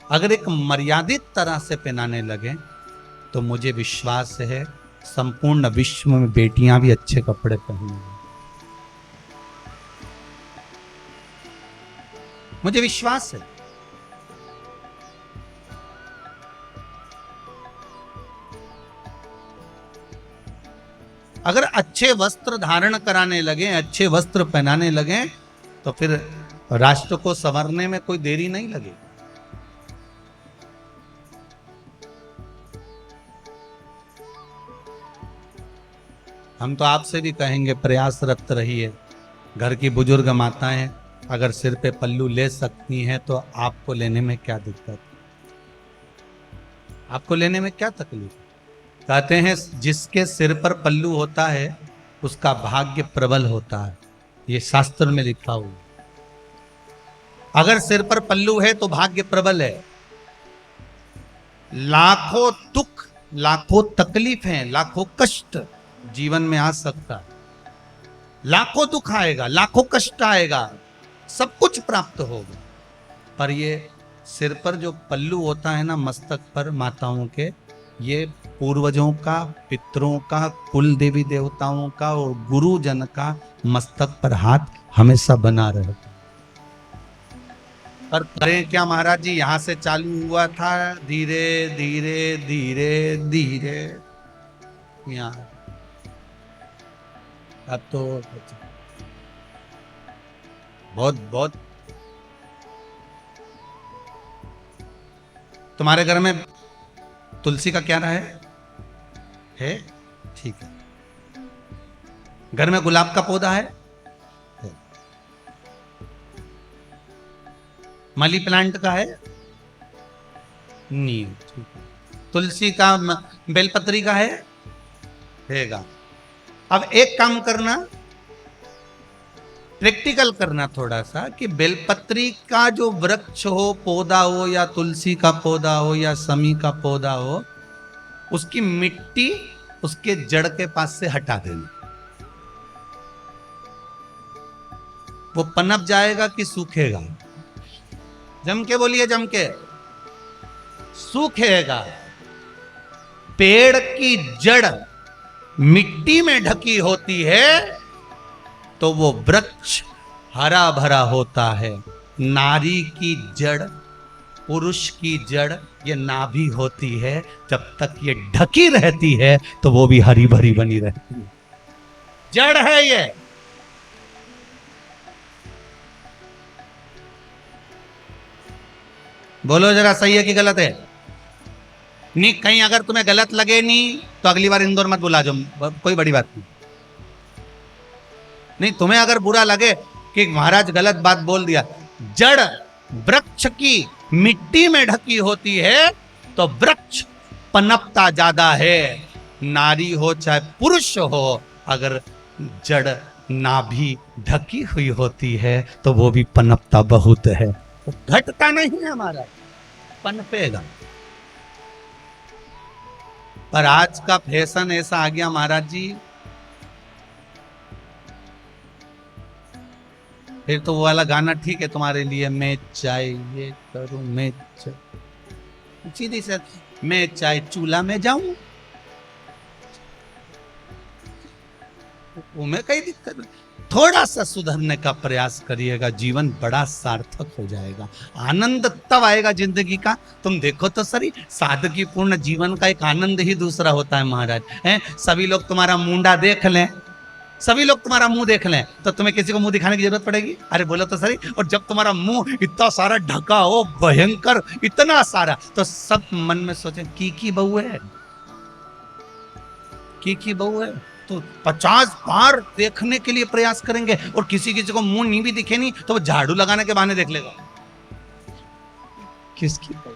अगर एक मर्यादित तरह से पहनाने लगे तो मुझे विश्वास है संपूर्ण विश्व में बेटियां भी अच्छे कपड़े पहनेंगी। मुझे विश्वास है। अगर अच्छे वस्त्र धारण कराने लगे, अच्छे वस्त्र पहनाने लगे, तो फिर राष्ट्र को संवरने में कोई देरी नहीं लगेगी। हम तो आपसे भी कहेंगे, प्रयासरत रहिए। घर की बुजुर्ग माताएं अगर सिर पे पल्लू ले सकती हैं तो आपको लेने में क्या दिक्कत, आपको लेने में क्या तकलीफ। कहते हैं जिसके सिर पर पल्लू होता है उसका भाग्य प्रबल होता है, ये शास्त्र में लिखा हुआ। अगर सिर पर पल्लू है तो भाग्य प्रबल है। लाखों दुख, लाखों तकलीफें, लाखों कष्ट जीवन में आ सकता है। लाखों दुख आएगा, लाखों कष्ट आएगा, सब कुछ प्राप्त होगा, पर ये सिर पर जो पल्लू होता है ना, मस्तक पर माताओं के, ये पूर्वजों का, पितरों का, कुल देवी देवताओं का और गुरुजन का मस्तक पर हाथ हमेशा बना रहता। पर करें क्या महाराज जी, यहां से चालू हुआ था, धीरे धीरे धीरे धीरे यहाँ अब तो बहुत बहुत। तुम्हारे घर में तुलसी का क्या रहा है? ठीक है। घर में गुलाब का पौधा है? मनी प्लांट का है? नहीं, ठीक है। तुलसी का, बेलपत्री का हैगा। अब एक काम करना, प्रैक्टिकल करना थोड़ा सा, कि बेलपत्री का जो वृक्ष हो, पौधा हो, या तुलसी का पौधा हो, या समी का पौधा हो, उसकी मिट्टी उसके जड़ के पास से हटा देना। वो पनप जाएगा कि सूखेगा? जम के बोलिए, जम के। सूखेगा। पेड़ की जड़ मिट्टी में ढकी होती है तो वो वृक्ष हरा भरा होता है। नारी की जड़, पुरुष की जड़, ये नाभि होती है, जब तक ये ढकी रहती है तो वो भी हरी भरी बनी रहती है। जड़ है ये। बोलो जरा, सही है कि गलत है? नहीं, कहीं अगर तुम्हें गलत लगे नहीं तो अगली बार इंदौर मत बुला जाओ, कोई बड़ी बात नहीं। नहीं, तुम्हें अगर बुरा लगे कि महाराज गलत बात बोल दिया, जड़ वृक्ष की मिट्टी में ढकी होती है तो वृक्ष पनपता ज्यादा है। नारी हो चाहे पुरुष हो, अगर जड़ नाभि ढकी हुई होती है तो वो भी पनपता बहुत है, घटता नहीं है हमारा, पनपेगा। पर आज का फैशन ऐसा आ गया महाराज जी, फिर तो वो वाला गाना ठीक है तुम्हारे लिए, मैं चाहे ये करूं, मैं सीधी से मैं चाहे चूल्हा में जाऊं, वो में कई दिक्कत नहीं। थोड़ा सा सुधरने का प्रयास करिएगा, जीवन बड़ा सार्थक हो जाएगा, आनंद तब आएगा जिंदगी का। तुम देखो तो सही, सादगी पूर्ण जीवन का एक आनंद ही दूसरा होता है महाराज। हैं, सभी लोग तुम्हारा मुंडा देख लें, सभी लोग तुम्हारा मुंह देख लें, तो तुम्हें किसी को मुंह दिखाने की जरूरत पड़ेगी? अरे बोलो तो सही। और जब तुम्हारा मुंह इतना सारा ढका हो, भयंकर इतना सारा, तो सब मन में सोचे की बहू है, की बहू है, तो 50 बार देखने के लिए प्रयास करेंगे। और किसी को मुंह नहीं भी दिखे नहीं तो वो झाड़ू लगाने के बहाने देख लेगा किसकी बहू।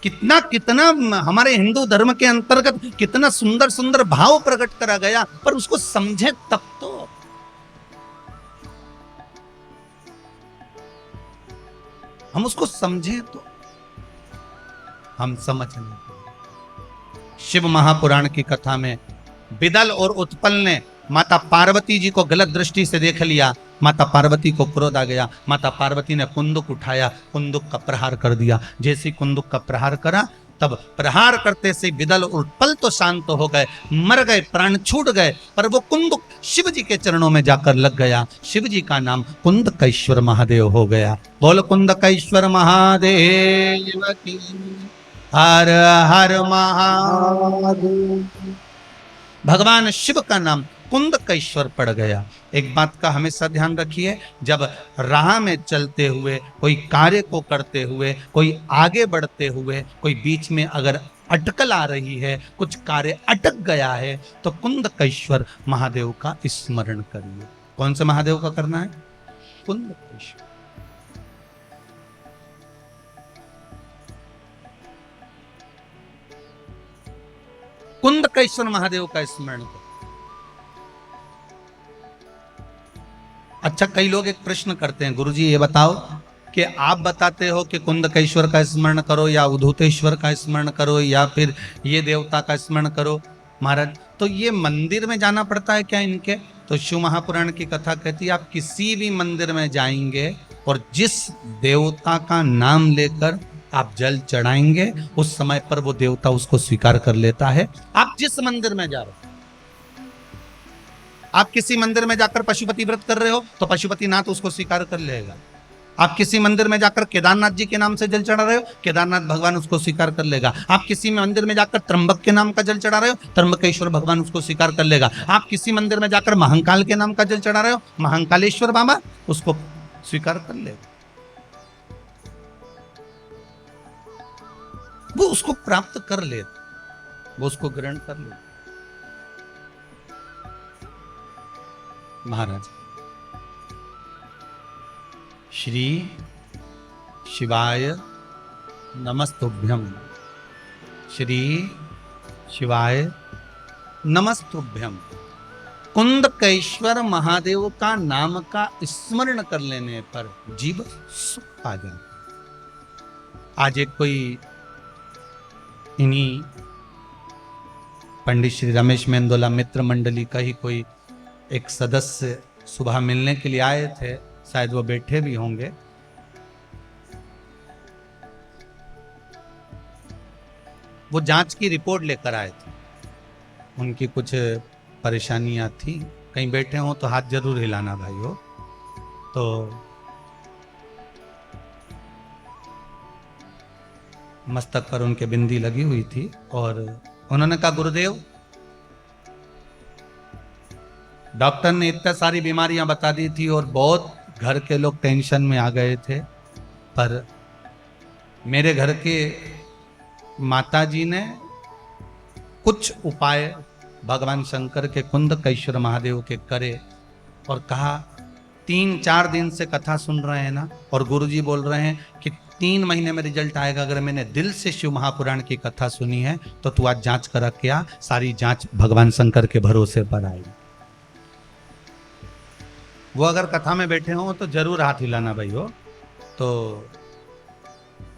कितना कितना हमारे हिंदू धर्म के अंतर्गत कितना सुंदर सुंदर भाव प्रकट करा गया, पर उसको समझे तब तो। हम उसको समझे तो हम समझ नहीं। शिव महापुराण की कथा में बिदल और उत्पल ने माता पार्वती जी को गलत दृष्टि से देख लिया। माता पार्वती को क्रोध आ गया, माता पार्वती ने कुंदुक उठाया, कुंदुक का प्रहार कर दिया। जैसे कुंदुक का प्रहार करा, तब प्रहार करते से बिदल और उत्पल तो शांत हो गए, मर गए, प्राण छूट गए, पर वो कुंदुक शिव जी के चरणों में जाकर लग गया। शिव जी का नाम कुंदकेश्वर महादेव हो गया। बोल कुंदकेश्वर महादेव की, हर हर महादेव। भगवान शिव का नाम कुंदकेश्वर पड़ गया। एक बात का हमेशा ध्यान रखिए, जब राह में चलते हुए, कोई कार्य को करते हुए, कोई आगे बढ़ते हुए, कोई बीच में अगर अटकल आ रही है, कुछ कार्य अटक गया है, तो कुंदकेश्वर महादेव का स्मरण करिए। कौन से महादेव का करना है? कुंदकेश्वर। कुंदकेश्वर महादेव का स्मरण करो। अच्छा, कई लोग एक प्रश्न करते हैं, गुरुजी ये बताओ कि आप बताते हो कि कुंदकेश्वर का स्मरण करो या उद्धूतेश्वर का स्मरण करो या फिर ये देवता का स्मरण करो महाराज, तो ये मंदिर में जाना पड़ता है क्या इनके? तो शिव महापुराण की कथा कहती है, आप किसी भी मंदिर में जाएंगे और जिस देवता का नाम लेकर आप जल चढ़ाएंगे, उस समय पर वो देवता उसको स्वीकार कर लेता है। आप जिस मंदिर में जा रहे हो, आप किसी मंदिर में जाकर पशुपति व्रत कर रहे हो तो पशुपतिनाथ उसको स्वीकार कर लेगा। आप किसी मंदिर में जाकर केदारनाथ जी के नाम से जल चढ़ा रहे हो, केदारनाथ भगवान उसको स्वीकार कर लेगा। आप किसी मंदिर में जाकर त्र्यंबक के नाम का जल चढ़ा रहे हो, त्र्यंबकेश्वर भगवान उसको स्वीकार कर लेगा। आप किसी मंदिर में जाकर महाकाल के नाम का जल चढ़ा रहे हो, महाकालेश्वर बाबा उसको स्वीकार कर लेगा। वो उसको प्राप्त कर ले, वो उसको ग्रहण कर ले। महाराज, श्री शिवाय नमस्तुभ्यम, श्री शिवाय नमस्तुभ्यम। कुंदकेश्वर महादेव का नाम का स्मरण कर लेने पर जीव सुख आ जाए। आज एक कोई इन्हीं पंडित श्री रमेश मेंदोला मित्र मंडली का ही कोई एक सदस्य सुबह मिलने के लिए आए थे, शायद वो बैठे भी होंगे। वो जांच की रिपोर्ट लेकर आए थे, उनकी कुछ परेशानियां थी। कहीं बैठे हो तो हाथ जरूर हिलाना भाई हो। तो मस्तक पर उनके बिंदी लगी हुई थी और उन्होंने कहा, गुरुदेव डॉक्टर ने इतनी सारी बीमारियां बता दी थी और बहुत घर के लोग टेंशन में आ गए थे, पर मेरे घर के माताजी ने कुछ उपाय भगवान शंकर के कुंदकेश्वर महादेव के करे और कहा 3-4 दिन से कथा सुन रहे हैं ना, और गुरुजी बोल रहे हैं कि 3 महीने में रिजल्ट आएगा। अगर मैंने दिल से शिव महापुराण की कथा सुनी है तो तू आज जांच करा क्या, सारी जांच भगवान शंकर के भरोसे पर आएगी। वो अगर कथा में बैठे हो तो जरूर हाथ हिलाना भाई हो। तो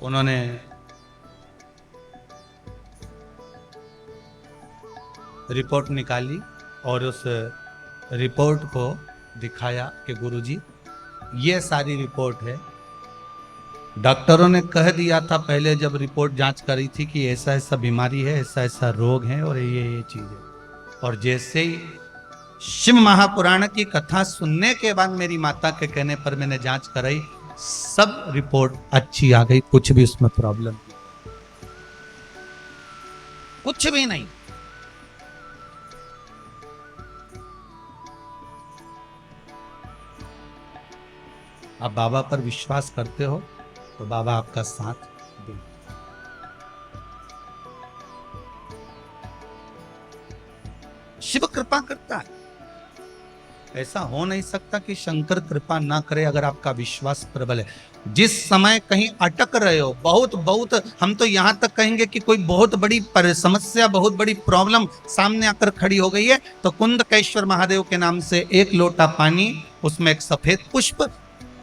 उन्होंने रिपोर्ट निकाली और उस रिपोर्ट को दिखाया कि गुरुजी ये सारी रिपोर्ट है। डॉक्टरों ने कह दिया था पहले जब रिपोर्ट जांच करी थी कि ऐसा ऐसा बीमारी है, ऐसा ऐसा रोग है और ये चीज है। और जैसे ही शिव महापुराण की कथा सुनने के बाद मेरी माता के कहने पर मैंने जांच कराई, सब रिपोर्ट अच्छी आ गई, कुछ भी उसमें प्रॉब्लम नहीं, कुछ भी नहीं। आप बाबा पर विश्वास करते हो तो बाबा आपका साथ दे। शिव कृपा करता है, ऐसा हो नहीं सकता कि शंकर कृपा ना करे अगर आपका विश्वास प्रबल है। जिस समय कहीं अटक रहे हो, बहुत हम तो यहां तक कहेंगे कि कोई बहुत बड़ी समस्या, बहुत बड़ी प्रॉब्लम सामने आकर खड़ी हो गई है, तो कुंदकेश्वर महादेव के नाम से एक लोटा पानी, उसमें एक सफेद पुष्प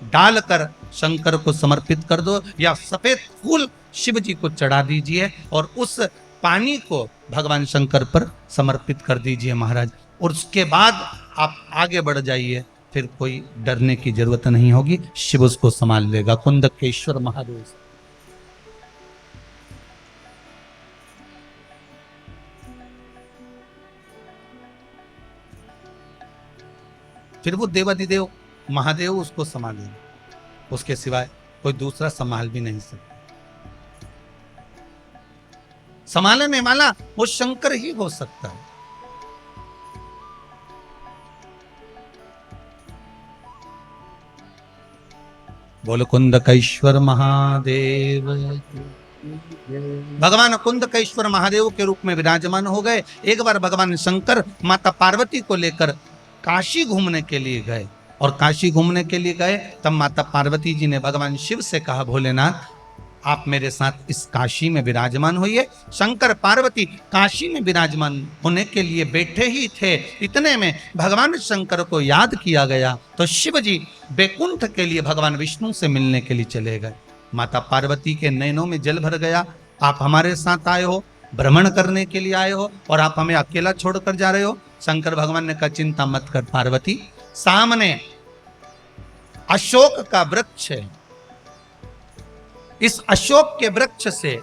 डालकर शंकर को समर्पित कर दो, या सफेद फूल शिव जी को चढ़ा दीजिए और उस पानी को भगवान शंकर पर समर्पित कर दीजिए महाराज। और उसके बाद आप आगे बढ़ जाइए, फिर कोई डरने की जरूरत नहीं होगी, शिव उसको संभाल लेगा। कुंदकेश्वर महादेव। फिर वो देवाधिदेव महादेव उसको संभालेंगे, उसके सिवाय कोई दूसरा संभाल भी नहीं सकता। संभालने वाला वो शंकर ही हो सकता है। बोलो कुंदकेश्वर महादेव। भगवान कुंदकेश्वर महादेव के रूप में विराजमान हो गए। एक बार भगवान शंकर माता पार्वती को लेकर काशी घूमने के लिए गए, और काशी घूमने के लिए गए तब माता पार्वती जी ने भगवान शिव से कहा, भोलेनाथ आप मेरे साथ इस काशी में विराजमान होइए। शंकर पार्वती काशी में विराजमान होने के लिए बैठे ही थे, इतने में भगवान शंकर को याद किया गया तो शिव जी बैकुंठ के लिए भगवान विष्णु से मिलने के लिए चले गए। माता पार्वती के नैनों में जल भर गया, आप हमारे साथ आए हो, भ्रमण करने के लिए आए हो और आप हमें अकेला छोड़कर जा रहे हो। शंकर भगवान ने कहा चिंता मत कर पार्वती, सामने अशोक का वृक्ष है, इस अशोक के वृक्ष से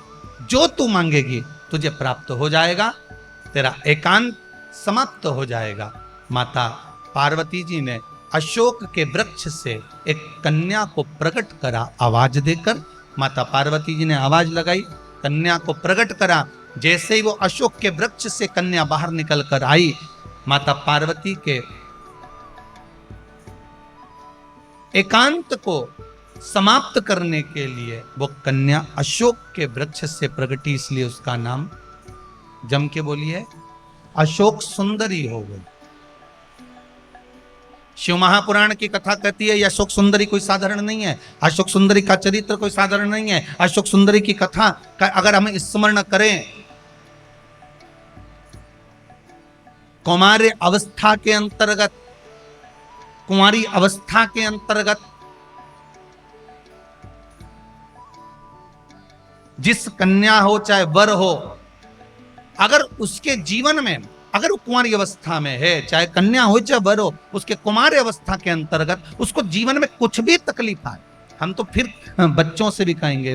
जो तू मांगेगी तुझे प्राप्त हो जाएगा, तेरा एकांत समाप्त हो जाएगा। माता पार्वती जी ने अशोक के वृक्ष से एक कन्या को प्रकट करा, आवाज देकर माता पार्वती जी ने आवाज लगाई, कन्या को प्रकट करा। जैसे ही वो अशोक के वृक्ष से कन्या बाहर निकल कर आई, माता पार्वती के एकांत को समाप्त करने के लिए वो कन्या अशोक के वृक्ष से प्रगटी, इसलिए उसका नाम जम के बोलिए अशोक सुंदरी हो गई। शिव महापुराण की कथा कहती है ये अशोक सुंदरी कोई साधारण नहीं है, अशोक सुंदरी का चरित्र कोई साधारण नहीं है। अशोक सुंदरी की कथा का अगर हम स्मरण करें, कुमारी अवस्था के अंतर्गत, कुमारी अवस्था के अंतर्गत जिस कन्या हो चाहे वर हो, अगर उसके जीवन में, अगर वो कुमारी अवस्था में है, चाहे कन्या हो चाहे वर हो, उसके कुमारी अवस्था के अंतर्गत उसको जीवन में कुछ भी तकलीफ आए, हम तो फिर बच्चों से भी कहेंगे,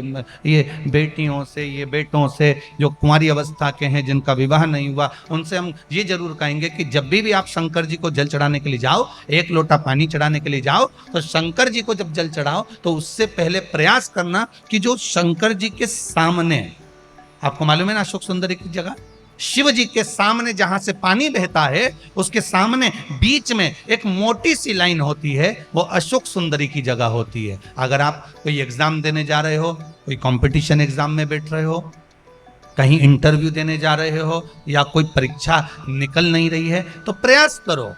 ये बेटियों से, ये बेटों से जो कुंवारी अवस्था के हैं जिनका विवाह नहीं हुआ, उनसे हम ये जरूर कहेंगे कि जब भी आप शंकर जी को जल चढ़ाने के लिए जाओ, एक लोटा पानी चढ़ाने के लिए जाओ, तो शंकर जी को जब जल चढ़ाओ तो उससे पहले प्रयास करना कि जो शंकर जी के सामने, आपको मालूम है ना अशोक सुंदरी की जगह, शिव जी के सामने जहां से पानी बहता है उसके सामने बीच में एक मोटी सी लाइन होती है, वो अशोक सुंदरी की जगह होती है। अगर आप कोई एग्जाम देने जा रहे हो, कोई कंपटीशन एग्जाम में बैठ रहे हो, कहीं इंटरव्यू देने जा रहे हो, या कोई परीक्षा निकल नहीं रही है, तो प्रयास करो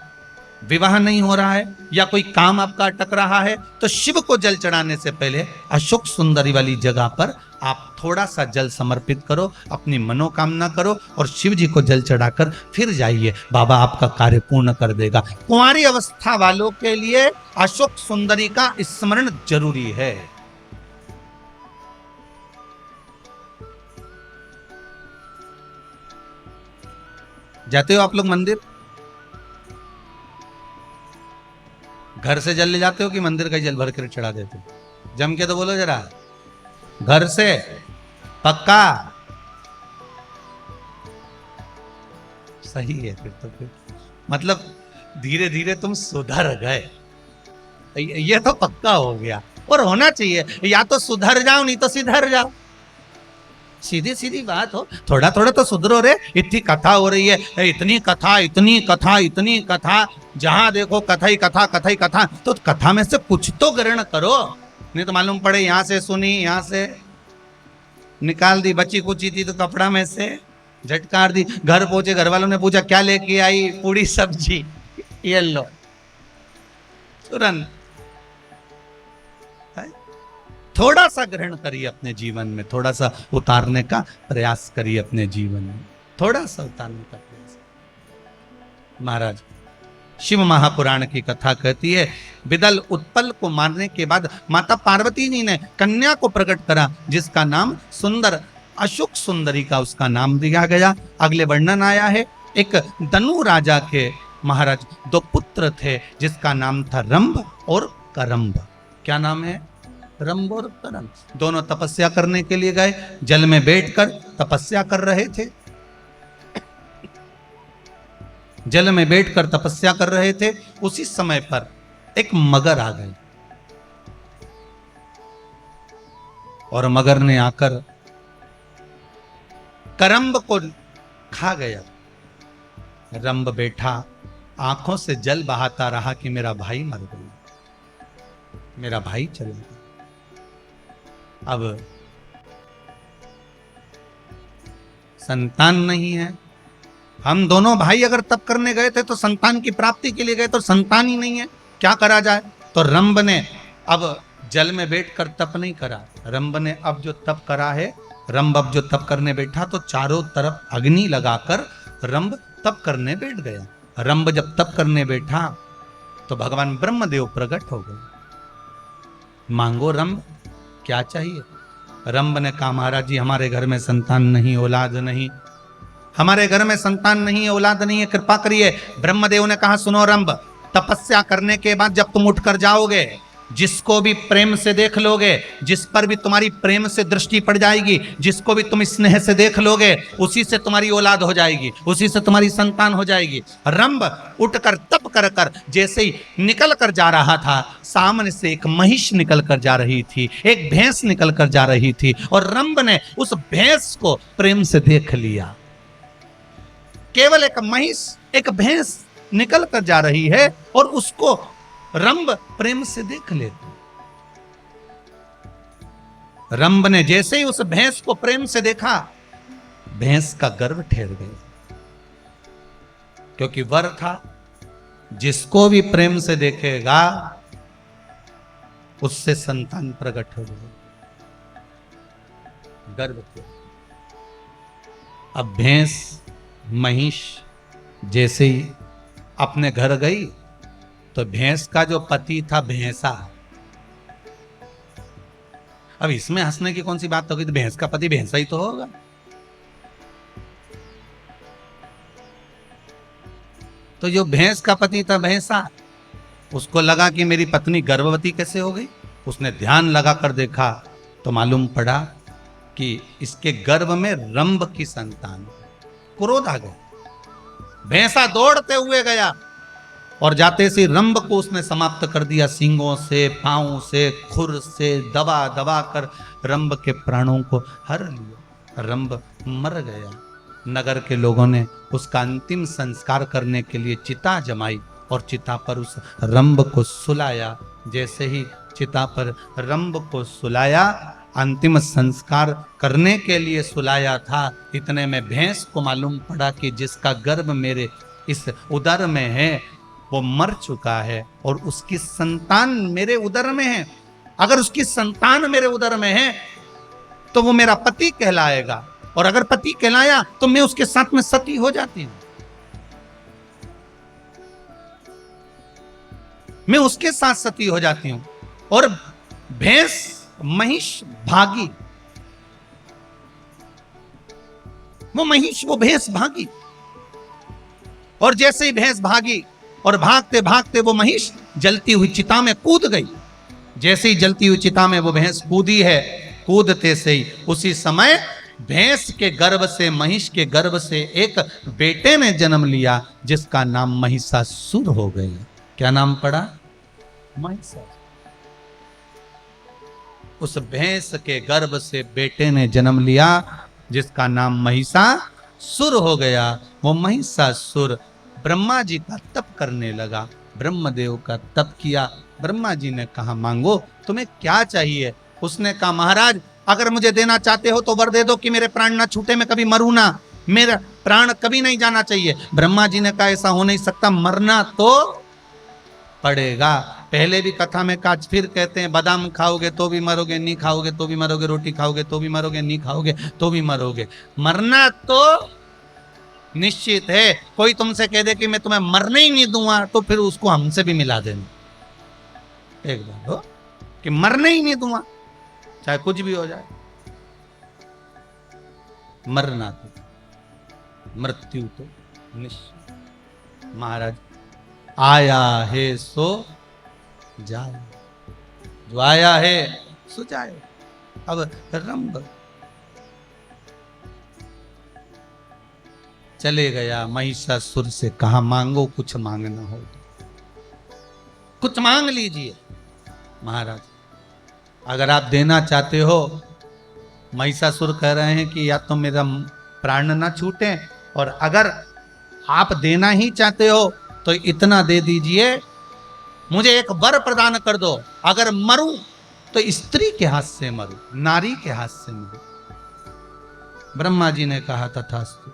विवाह नहीं हो रहा है या कोई काम आपका अटक रहा है, तो शिव को जल चढ़ाने से पहले अशोक सुंदरी वाली जगह पर आप थोड़ा सा जल समर्पित करो, अपनी मनोकामना करो और शिव जी को जल चढ़ाकर फिर जाइए, बाबा आपका कार्य पूर्ण कर देगा। कुंवारी अवस्था वालों के लिए अशोक सुंदरी का स्मरण जरूरी है। जाते हो आप लोग मंदिर? घर से जल ले जाते हो कि मंदिर का ही जल भर कर चढ़ा देते हो? जम के तो बोलो जरा, घर से पक्का? सही है फिर तो। फिर मतलब धीरे धीरे तुम सुधर गए, ये तो पक्का हो गया। और होना चाहिए, या तो सुधर जाओ नहीं तो सिधर जाओ। सीधी सीधी बात हो, थोड़ा थोड़ा तो सुधरो रे। इतनी कथा हो रही है, इतनी कथा इतनी कथा इतनी कथा, जहां देखो कथा ही कथा कथा ही कथा, तो कथा में से कुछ तो ग्रहण करो। नहीं तो मालूम पड़े यहां से सुनी, यहां से निकाल दी, बची कुची थी तो कपड़ा में से झटकार दी। घर पहुंचे, घर वालों ने पूछा क्या लेके आई? पूरी सब्जी, ये लो तुरंत। थोड़ा सा ग्रहण करिए अपने जीवन में, थोड़ा सा उतारने का प्रयास करिए अपने जीवन में, थोड़ा सा उतारने का प्रयास। महाराज शिव महापुराण की कथा कहती है, विदल उत्पल को मारने के बाद माता पार्वती जी ने कन्या को प्रकट करा, जिसका नाम सुंदर, अशोक सुंदरी का उसका नाम दिया गया। अगले वर्णन आया है, एक दनु राजा के महाराज दो पुत्र थे, जिसका नाम था रंभ और करंभ। क्या नाम है? रंभ और करंभ। दोनों तपस्या करने के लिए गए, जल में बैठकर तपस्या कर रहे थे। जल में बैठकर तपस्या कर रहे थे, उसी समय पर एक मगर आ गई और मगर ने आकर करंभ को खा गया। रंभ बैठा, आंखों से जल बहाता रहा कि मेरा भाई मर गया, मेरा भाई चला गया। अब संतान नहीं है। हम दोनों भाई अगर तप करने गए थे तो संतान की प्राप्ति के लिए गए, तो संतान ही नहीं है, क्या करा जाए? तो रंभ ने अब जल में बैठकर तप नहीं करा। रंभ ने अब जो तप करा है, रंभ अब जो तप करने बैठा तो चारों तरफ अग्नि लगाकर रंभ तप करने बैठ गया। रंभ जब तप करने बैठा तो भगवान ब्रह्मदेव प्रकट हो गए। मांगो रंभ, क्या चाहिए? रंभ ने कहा, महाराज जी हमारे घर में संतान नहीं, औलाद नहीं, हमारे घर में संतान नहीं है, औलाद नहीं है, कृपा करिए। ब्रह्मदेव ने कहा, सुनो रंभ, तपस्या करने के बाद जब तुम उठकर जाओगे, जिसको भी प्रेम से देख लोगे, जिस पर भी तुम्हारी प्रेम से दृष्टि पड़ जाएगी, जिसको भी तुम स्नेह से देख लोगे, उसी से तुम्हारी औलाद हो जाएगी, उसी से तुम्हारी संतान हो जाएगी। रंभ उठकर तप कर कर जैसे ही निकल कर जा रहा था, सामने से एक महिष निकल कर जा रही थी, एक भैंस निकल कर जा रही थी, और रंभ ने उस भैंस को प्रेम से देख लिया। केवल एक महिष, एक भैंस निकल कर जा रही है और उसको रंभ प्रेम से देख लेते। रंभ ने जैसे ही उस भैंस को प्रेम से देखा, भैंस का गर्भ ठहर गया, क्योंकि वर था, जिसको भी प्रेम से देखेगा उससे संतान प्रकट हो जाए, गर्भ थे। अब भैंस, महिष जैसे ही अपने घर गई तो भैंस का जो पति था भैंसा, अब इसमें हंसने की कौन सी बात होगी? तो भैंस का पति भैंसा ही तो होगा। तो जो भैंस का पति था भैंसा, उसको लगा कि मेरी पत्नी गर्भवती कैसे हो गई। उसने ध्यान लगाकर देखा तो मालूम पड़ा कि इसके गर्भ में रंभ की संतान। क्रोध आ गया, भैंसा दौड़ते हुए गया और जाते से रंभ को उसने समाप्त कर दिया, सींगों से, पांवों से, खुर से दबा दबा कर रंभ के प्राणों को हर लिया। रंभ मर गया। नगर के लोगों ने उसका अंतिम संस्कार करने के लिए चिता जमाई और चिता पर उस रंभ को सुलाया। जैसे ही चिता पर रंभ को सुलाया, अंतिम संस्कार करने के लिए सुलाया था, इतने में भैंस को मालूम पड़ा कि जिसका गर्भ मेरे इस उदर में है, वो मर चुका है और उसकी संतान मेरे उदर में है। अगर उसकी संतान मेरे उदर में है तो वो मेरा पति कहलाएगा, और अगर पति कहलाया तो मैं उसके साथ में सती हो जाती हूं, मैं उसके साथ सती हो जाती हूं। और भैंस महिष भागी, वो महिष वो भैंस भागी, और जैसे ही भैंस भागी और भागते भागते वो महिष जलती हुई चिता में कूद गई। जैसे ही जलती हुई चिता में वो भैंस कूदी है, कूदते से ही उसी समय भैंस के गर्भ से, महिष के गर्भ से एक बेटे ने जन्म लिया जिसका नाम महिषासुर हो गया। क्या नाम पड़ा? महिषासुर। उस भैंस के गर्भ से बेटे ने जन्म लिया जिसका नाम महिषासुर हो गया। वो महिषासुर ब्रह्मा जी का तप करने लगा, ब्रह्मदेव का तप किया। ब्रह्मा जी ने कहा मांगो तुम्हें क्या चाहिए। उसने कहा महाराज अगर मुझे देना चाहते हो तो वर दे दो कि मेरे प्राण ना छूटे, मैं कभी मरूं ना, मेरा प्राण कभी नहीं जाना चाहिए। ब्रह्मा जी ने कहा ऐसा हो नहीं सकता, मरना तो पड़ेगा। पहले भी कथा में कहा, फिर कहते हैं बादाम खाओगे तो भी मरोगे, नहीं खाओगे तो भी मरोगे, रोटी खाओगे तो भी मरोगे, नहीं खाओगे तो भी मरोगे। मरना तो निश्चित है। कोई तुमसे कह दे कि मैं तुम्हें मरने ही नहीं दूंगा तो फिर उसको हमसे भी मिला देना एक बार, हो कि मरने ही नहीं दूंगा चाहे कुछ भी हो जाए। मरना तो, मृत्यु तो निश्चित। महाराज आया है सो जाए, जो आया है सो जाए। अब रंभ चले गया, महिषासुर से कहा मांगो कुछ मांगना हो तो कुछ मांग लीजिए। महाराज अगर आप देना चाहते हो, महिषासुर कह रहे हैं कि या तो मेरा प्राण ना छूटे, और अगर आप देना ही चाहते हो तो इतना दे दीजिए, मुझे एक वर प्रदान कर दो, अगर मरूं तो स्त्री के हाथ से मरूं, नारी के हाथ से मरूं। ब्रह्मा जी ने कहा तथास्तु।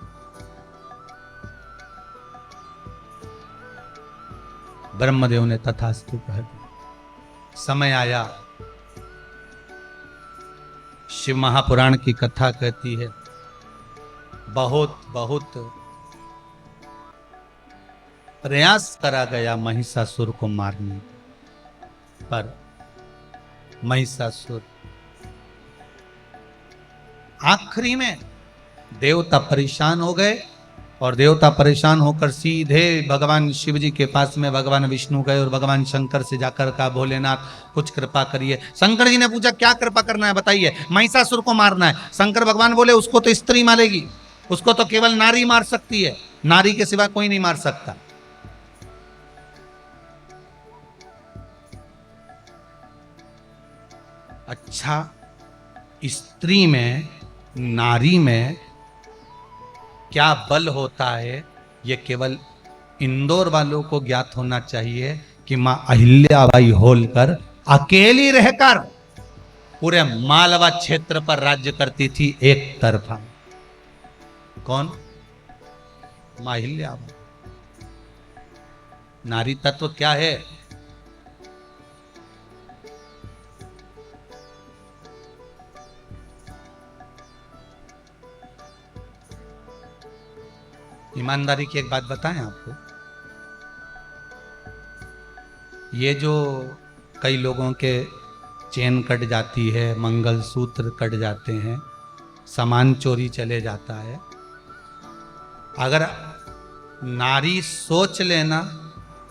ब्रह्मदेव ने तथास्तु कह दिया। समय आया, शिव महापुराण की कथा कहती है बहुत बहुत प्रयास करा गया महिषासुर को मारने, पर महिषासुर आखिरी में देवता परेशान हो गए, और देवता परेशान होकर सीधे भगवान शिव जी के पास में भगवान विष्णु गए और भगवान शंकर से जाकर कहा भोलेनाथ कुछ कृपा करिए। शंकर जी ने पूछा क्या कृपा करना है बताइए। महिषासुर को मारना है। शंकर भगवान बोले उसको तो स्त्री मारेगी, उसको तो केवल नारी मार सकती है, नारी के सिवा कोई नहीं मार सकता। अच्छा, स्त्री में, नारी में क्या बल होता है ये केवल इंदौर वालों को ज्ञात होना चाहिए कि मां अहिल्याबाई होलकर अकेली रहकर पूरे मालवा क्षेत्र पर राज्य करती थी एक तरफा। कौन? मां अहिल्याबाई। नारी तत्व क्या है? ईमानदारी की एक बात बताएं आपको, ये जो कई लोगों के चेन कट जाती है, मंगलसूत्र कट जाते हैं, सामान चोरी चले जाता है, अगर नारी सोच लेना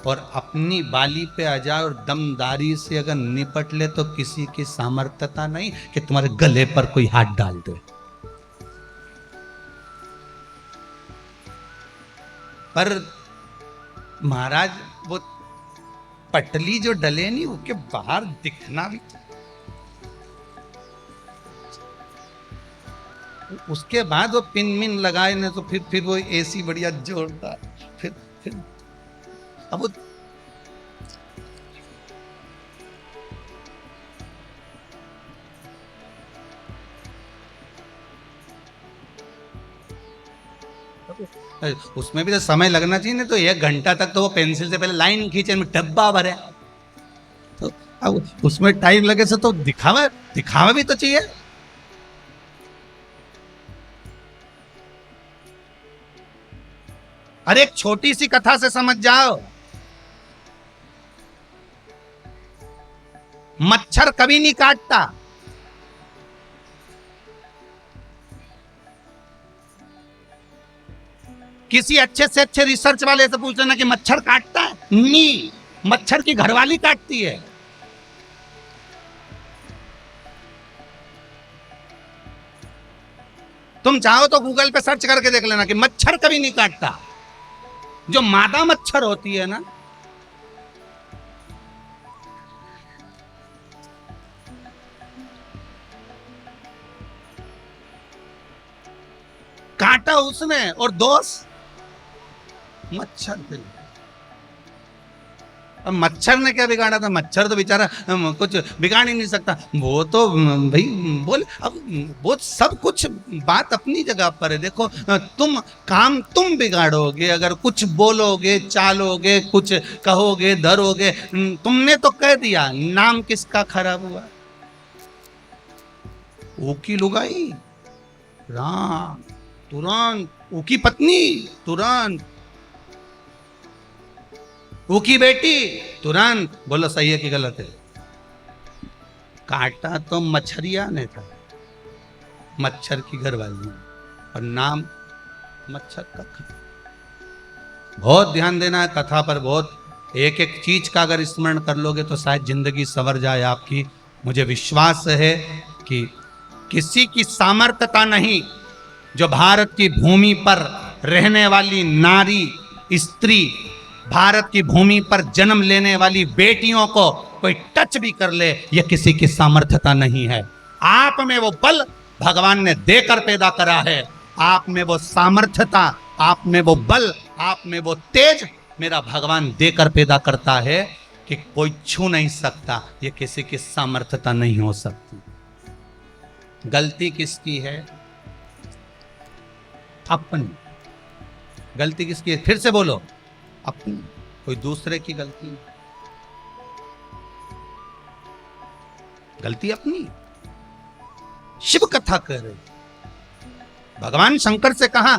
और अपनी बाली पे आ जाए और दमदारी से अगर निपट ले तो किसी की सामर्थ्यता नहीं कि तुम्हारे गले पर कोई हाथ डाल दे। पर महाराज वो पटली जो डले नहीं उसके बाहर दिखना भी, उसके बाद वो पिन मिन लगाए ना तो फिर वो एसी बढ़िया जोरदार, फिर अब वो उसमें भी तो समय लगना चाहिए ना, तो 1 घंटा तक तो वो पेंसिल से पहले लाइन खींचे में डब्बा भरे, तो अब उसमें टाइम लगे से तो दिखावा दिखावा भी तो चाहिए। अरे एक छोटी सी कथा से समझ जाओ, मच्छर कभी नहीं काटता। किसी अच्छे से अच्छे रिसर्च वाले से पूछ लेना कि मच्छर काटता है? नहीं, मच्छर की घरवाली काटती है। तुम चाहो तो गूगल पे सर्च करके देख लेना कि मच्छर कभी नहीं काटता। जो मादा मच्छर होती है ना, काटा उसने और दोष मच्छर पे। अब मच्छर ने क्या बिगाड़ा था? मच्छर तो बेचारा कुछ बिगाड़ ही नहीं सकता। वो तो भाई बोल, अब वो सब कुछ बात अपनी जगह पर है। देखो तुम काम तुम बिगाड़ोगे अगर कुछ बोलोगे, चालोगे, कुछ कहोगे, धरोगे। तुमने तो कह दिया, नाम किसका खराब हुआ? ऊकी लुगाई राम तुरंत, ऊकी पत्नी तुरंत, ऊकी बेटी तुरंत। बोलो सही है कि गलत है? काटा तो मच्छरिया ने था, मच्छर की घरवाली, और नाम मच्छर का खा। बहुत ध्यान देना है कथा पर, बहुत एक एक चीज का अगर स्मरण कर लोगे तो शायद जिंदगी संवर जाए आपकी। मुझे विश्वास है कि किसी की सामर्थ्यता नहीं जो भारत की भूमि पर रहने वाली नारी, स्त्री, भारत की भूमि पर जन्म लेने वाली बेटियों को कोई टच भी कर ले, यह किसी की सामर्थ्यता नहीं है। आप में वो बल भगवान ने देकर पैदा करा है, आप में वो सामर्थ्यता, आप में वो बल, आप में वो तेज मेरा भगवान देकर पैदा करता है कि कोई छू नहीं सकता। ये किसी की सामर्थ्यता नहीं हो सकती। गलती किसकी है? अपनी। गलती किसकी है? फिर से बोलो, अपनी, कोई दूसरे की गलती नहीं। गलती अपनी। शिव कथा कह रहे, भगवान शंकर से कहा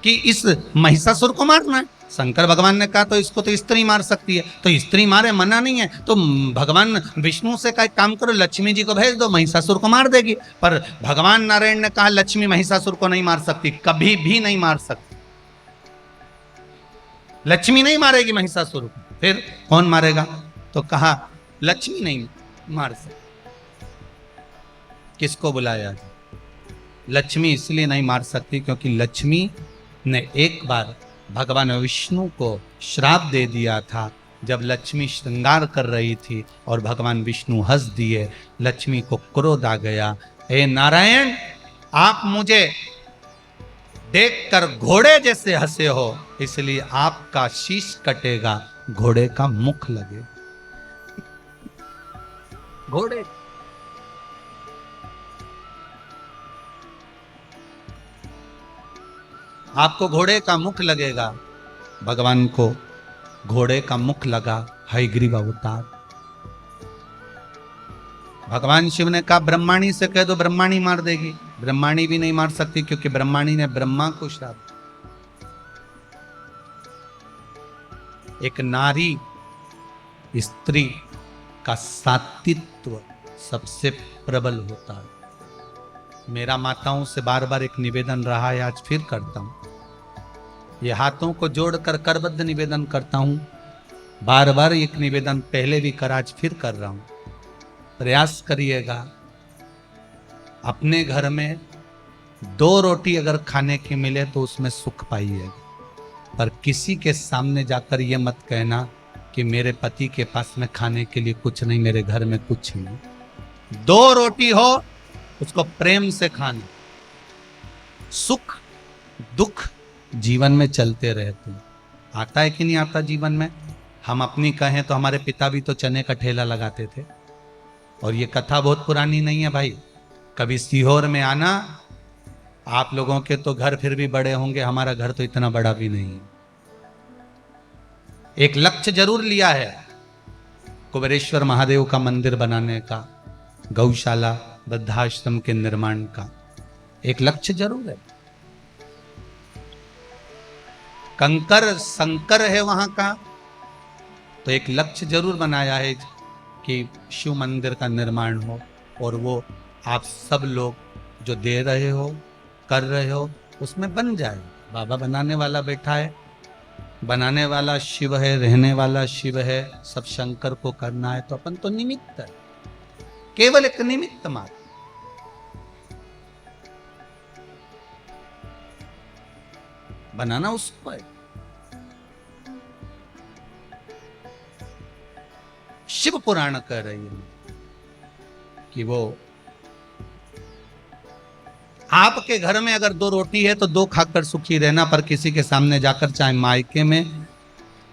कि इस महिषासुर को मारना है। शंकर भगवान ने कहा तो इसको तो स्त्री मार सकती है, तो स्त्री मारे मना नहीं है, तो भगवान विष्णु से कहा काम करो, लक्ष्मी जी को भेज दो, महिषासुर को मार देगी। पर भगवान नारायण ने कहा लक्ष्मी महिषासुर को नहीं मार सकती, कभी भी नहीं मार सकती। लक्ष्मी नहीं मारेगी महिषासुर को, फिर कौन मारेगा? तो कहा लक्ष्मी नहीं मार सकती। किसको बुलाया? लक्ष्मी इसलिए नहीं मार सकती क्योंकि लक्ष्मी ने एक बार भगवान विष्णु को श्राप दे दिया था। जब लक्ष्मी श्रृंगार कर रही थी और भगवान विष्णु हंस दिए, लक्ष्मी को क्रोध आ गया, हे नारायण, आप मुझे देखकर घोड़े जैसे हंसे हो, इसलिए आपका शीश कटेगा, घोड़े का मुख लगे। घोड़े आपको घोड़े का मुख लगेगा, भगवान को घोड़े का मुख लगा। हयग्रीव अवतार। भगवान शिव ने कहा ब्रह्माणी से कह दो, ब्रह्माणी मार देगी। ब्रह्माणी भी नहीं मार सकती क्योंकि ब्रह्माणी ने ब्रह्मा को श्राप। एक नारी, स्त्री का सात्वित्व सबसे प्रबल होता है। मेरा माताओं से बार बार एक निवेदन रहा है, आज फिर करता हूं। ये हाथों को जोड़कर करबद्ध निवेदन करता हूं। बार बार एक निवेदन पहले भी कर, आज फिर कर रहा हूं। प्रयास करिएगा, अपने घर में 2 रोटी अगर खाने की मिले तो उसमें सुख पाइएगा, पर किसी के सामने जाकर ये मत कहना कि मेरे पति के पास में खाने के लिए कुछ नहीं, मेरे घर में कुछ नहीं। 2 रोटी हो, उसको प्रेम से खाना। सुख दुख जीवन में चलते रहते हैं। आता है कि नहीं आता जीवन में? हम अपनी कहें तो हमारे पिता भी तो चने का ठेला लगाते थे, और ये कथा बहुत पुरानी नहीं है भाई। कभी सीहोर में आना, आप लोगों के तो घर फिर भी बड़े होंगे, हमारा घर तो इतना बड़ा भी नहीं है। एक लक्ष्य जरूर लिया है कुबेरेश्वर महादेव का मंदिर बनाने का, गौशाला, वृद्धाश्रम के निर्माण का एक लक्ष्य जरूर है। कंकर संकर है वहां का, तो एक लक्ष्य जरूर बनाया है कि शिव मंदिर का निर्माण हो, और वो आप सब लोग जो दे रहे हो, कर रहे हो, उसमें बन जाए। बाबा बनाने वाला बैठा है, बनाने वाला शिव है, रहने वाला शिव है, सब शंकर को करना है, तो अपन तो निमित्त है, केवल एक निमित्त मात्र। बनाना उसको है। शिव पुराण कह रही है कि वो आपके घर में अगर 2 रोटी है तो 2 खाकर सुखी रहना, पर किसी के सामने जाकर चाहे मायके में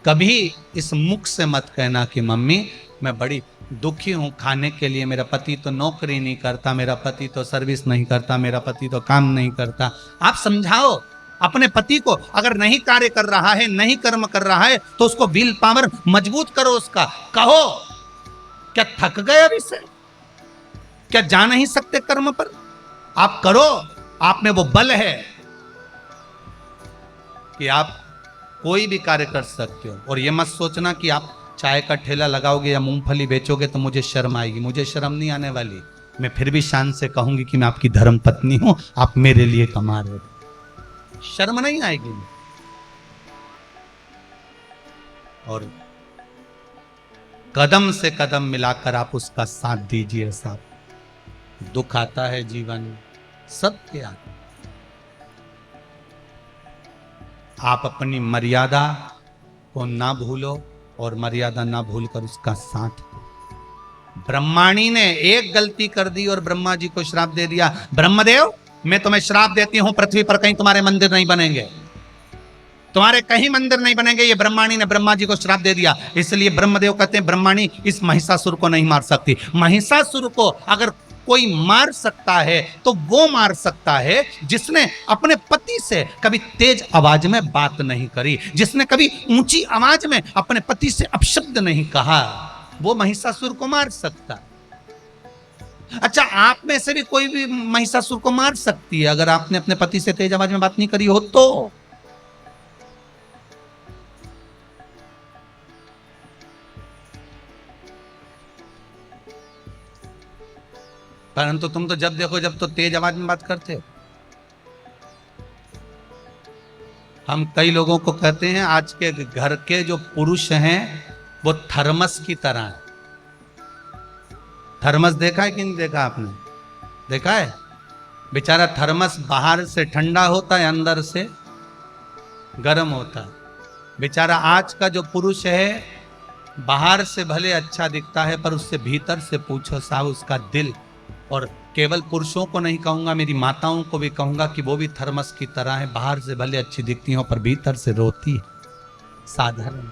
कभी इस मुख से मत कहना कि मम्मी मैं बड़ी दुखी हूं खाने के लिए, मेरा पति तो नौकरी नहीं करता, मेरा पति तो सर्विस नहीं करता, मेरा पति तो काम नहीं करता। आप समझाओ अपने पति को, अगर नहीं कार्य कर रहा है, नहीं कर्म कर रहा है, तो उसको विल पावर मजबूत करो उसका। कहो क्या थक गए अभी से, क्या जा नहीं सकते कर्म पर? आप करो, आप में वो बल है कि आप कोई भी कार्य कर सकते हो। और ये मत सोचना कि आप चाय का ठेला लगाओगे या मूंगफली बेचोगे तो मुझे शर्म आएगी। मुझे शर्म नहीं आने वाली, मैं फिर भी शान से कहूंगी कि मैं आपकी धर्म पत्नी हूं, आप मेरे लिए कमा रहे हो, शर्म नहीं आएगी। और कदम से कदम मिलाकर आप उसका साथ दीजिए साहब। दुख आता है जीवन में, सबके आता। आप अपनी मर्यादा को ना भूलो और मर्यादा ना भूलकर उसका साथ। ब्रह्माणी ने एक गलती कर दी और ब्रह्मा जी को श्राप दे दिया, ब्रह्मदेव मैं तुम्हें श्राप देती हूं, पृथ्वी पर कहीं तुम्हारे मंदिर नहीं बनेंगे, तुम्हारे कहीं मंदिर नहीं बनेंगे। ये ब्रह्माणी ने ब्रह्मा जी को श्राप दे दिया। इसलिए ब्रह्मदेव कहते हैं ब्रह्माणी इस महिषासुर को नहीं मार सकती। महिषासुर को अगर कोई मार सकता है तो वो मार सकता है जिसने अपने पति से कभी तेज आवाज में बात नहीं करी, जिसने कभी ऊंची आवाज में अपने पति से अपशब्द नहीं कहा, वो महिषासुर को मार सकता। अच्छा, आप में से भी कोई भी महिषासुर को मार सकती है अगर आपने अपने पति से तेज आवाज में बात नहीं करी हो तो। परंतु तुम तो जब देखो जब तो तेज आवाज में बात करते हो। हम कई लोगों को कहते हैं आज के घर के जो पुरुष हैं वो थर्मस की तरह है। थर्मस देखा है कि नहीं देखा? आपने देखा है? बेचारा थर्मस बाहर से ठंडा होता है, अंदर से गर्म होता है। बेचारा आज का जो पुरुष है बाहर से भले अच्छा दिखता है पर उससे भीतर से पूछो साहब उसका दिल। और केवल पुरुषों को नहीं कहूंगा, मेरी माताओं को भी कहूंगा कि वो भी थर्मस की तरह है, बाहर से भले अच्छी दिखती हो पर भीतर से रोती है। साधारण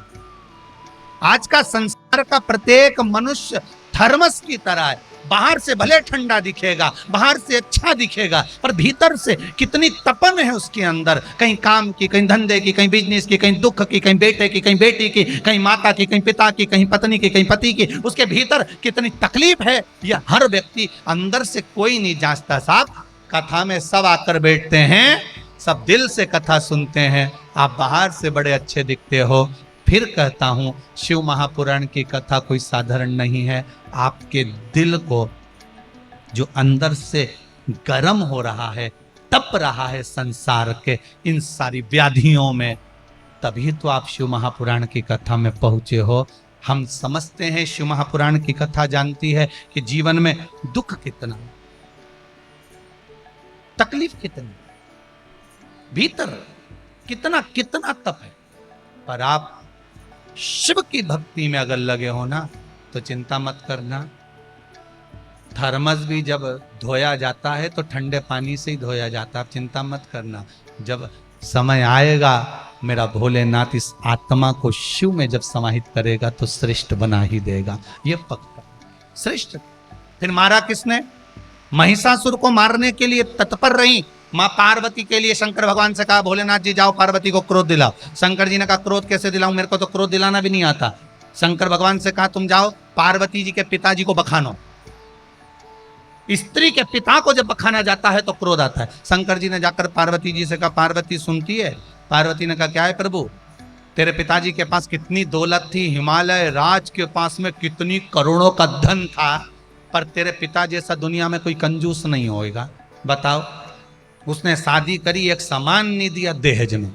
आज का संसार का प्रत्येक मनुष्य थर्मस की तरह है, बाहर से भले ठंडा दिखेगा, बाहर से अच्छा दिखेगा, पर भीतर से कितनी तपन है उसके अंदर, कहीं काम की, कहीं धंधे की, कहीं बिजनेस की, कहीं दुख की, कहीं बेटे की, कहीं बेटी की, कहीं माता की, कहीं पिता की, कहीं पत्नी की, कहीं पति की, उसके भीतर कितनी तकलीफ है यह हर व्यक्ति अंदर से कोई नहीं जांचता साहब। कथा में सब आकर बैठते हैं, सब दिल से कथा सुनते हैं, आप बाहर से बड़े अच्छे दिखते हो। फिर कहता हूं शिव महापुराण की कथा कोई साधारण नहीं है। आपके दिल को जो अंदर से गर्म हो रहा है, तप रहा है संसार के इन सारी व्याधियों में, तभी तो आप शिव महापुराण की कथा में पहुंचे हो। हम समझते हैं शिव महापुराण की कथा जानती है कि जीवन में दुख कितना, तकलीफ कितनी, भीतर कितना कितना तप है, पर आप शिव की भक्ति में अगर लगे हो ना तो चिंता मत करना। थर्मस भी जब धोया जाता है तो ठंडे पानी से ही धोया जाता है, आप चिंता मत करना। जब समय आएगा मेरा भोलेनाथ इस आत्मा को शिव में जब समाहित करेगा तो श्रेष्ठ बना ही देगा, ये पक्का श्रेष्ठ। फिर मारा किसने? महिषासुर को मारने के लिए तत्पर रही माँ पार्वती के लिए शंकर भगवान से कहा, भोलेनाथ जी जाओ पार्वती को क्रोध दिलाओ। शंकर जी ने कहा क्रोध कैसे दिलाऊं, मेरे को तो क्रोध दिलाना भी नहीं आता। शंकर भगवान से कहा तुम जाओ पार्वती जी के पिताजी को बखानो। स्त्री के पिता को जब बखाना जाता है तो क्रोध आता है। शंकर जी ने जाकर पार्वती जी से कहा, पार्वती सुनती है? पार्वती ने कहा क्या है प्रभु, तेरे पिताजी के पास कितनी दौलत थी, हिमालय राज के पास में कितनी करोड़ों का धन था, पर तेरे पिता जैसा दुनिया में कोई कंजूस नहीं होएगा। बताओ, उसने शादी करी, एक सामान नहीं दिया दहेज में।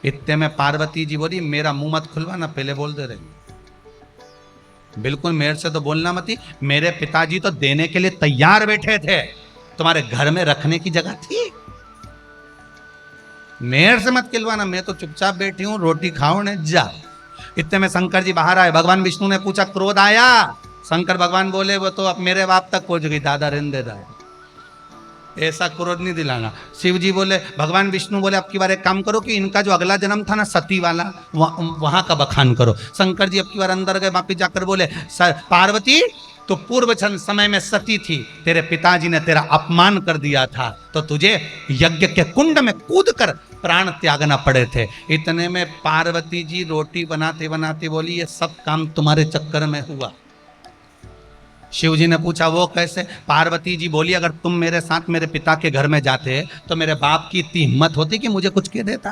इतने में पार्वती जी बोली, मेरा मुंह मत खुलवाना, पहले बोल दे रहे, बिल्कुल मेरे से तो बोलना मत ही। मेरे पिताजी तो देने के लिए तैयार बैठे थे, तुम्हारे घर में रखने की जगह थी। मेरे से मत खिलवाना, मैं तो चुपचाप बैठी हूं, रोटी खाओ ने जा। इतने में शंकर जी बाहर आए। भगवान विष्णु ने पूछा क्रोध आया? शंकर भगवान बोले वो तो अब मेरे बाप तक पहुंच गई, दादा रहने दे, ऐसा क्रोध नहीं दिलाना। शिव जी बोले, भगवान विष्णु बोले अब की बार एक काम करो कि इनका जो अगला जन्म था ना सती वाला, वहां का बखान करो। शंकर जी अब की बार अंदर गए, वापिस जाकर बोले, पार्वती तो पूर्व समय में सती थी, तेरे पिताजी ने तेरा अपमान कर दिया था, तो तुझे यज्ञ के कुंड में कूद कर प्राण त्यागना पड़े थे। इतने में पार्वती जी रोटी बनाते बनाते बोली, ये सब काम तुम्हारे चक्कर में हुआ। शिव जी ने पूछा वो कैसे? पार्वती जी बोली, अगर तुम मेरे साथ मेरे पिता के घर में जाते तो मेरे बाप की इतनी हिम्मत होती कि मुझे कुछ कह देता।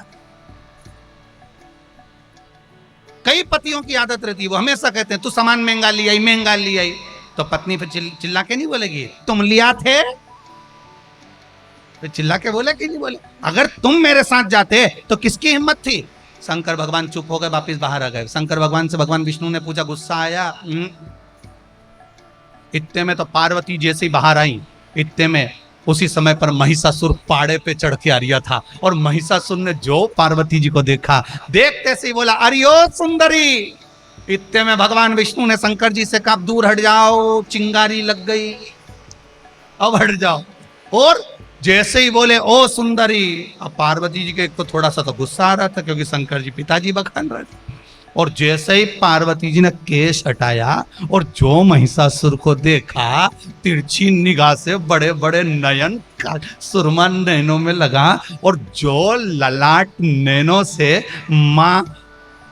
कई पतियों की आदत रहती है, वो हमेशा कहते हैं तू सामान महंगा लिया आई, तो पत्नी फिर चिल्ला के नहीं बोलेगी तुम लिया थे, फिर चिल्ला के बोले कि नहीं बोले? अगर तुम मेरे साथ जाते तो किसकी हिम्मत थी? शंकर भगवान चुप हो गए, वापिस बाहर आ गए। शंकर भगवान से भगवान विष्णु ने पूछा, गुस्सा आया? इतने में तो पार्वती जैसे ही बाहर आई, इतने में उसी समय पर महिषासुर पाड़े पे चढ़ के आ रहा था, और महिषासुर ने जो पार्वती जी को देखा, देखते से ही बोला, अरियो सुंदरी। इतने में भगवान विष्णु ने शंकर जी से कहा, दूर हट जाओ, चिंगारी लग गई, अब हट जाओ। और जैसे ही बोले ओ सुंदरी, अब पार्वती जी के एक तो थोड़ा सा तो गुस्सा आ रहा था क्योंकि शंकर जी पिताजी बखान रहे थे, और जैसे ही पार्वती जी ने केश हटाया और जो महिषासुर को देखा, तिरछी निगाह से बड़े बड़े नयन सुरमा नैनों में लगा, और जो ललाट नैनों से माँ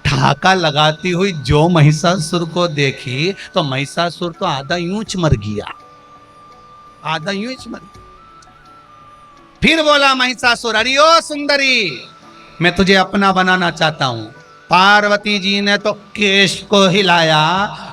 ठाका लगाती हुई जो महिषासुर को देखी, तो महिषासुर तो आधा यूंच मर गया, आधा यूंच मर गया। फिर बोला महिषासुर, अरियो सुंदरी, मैं तुझे अपना बनाना चाहता हूं। पार्वती जी ने तो केश को हिलाया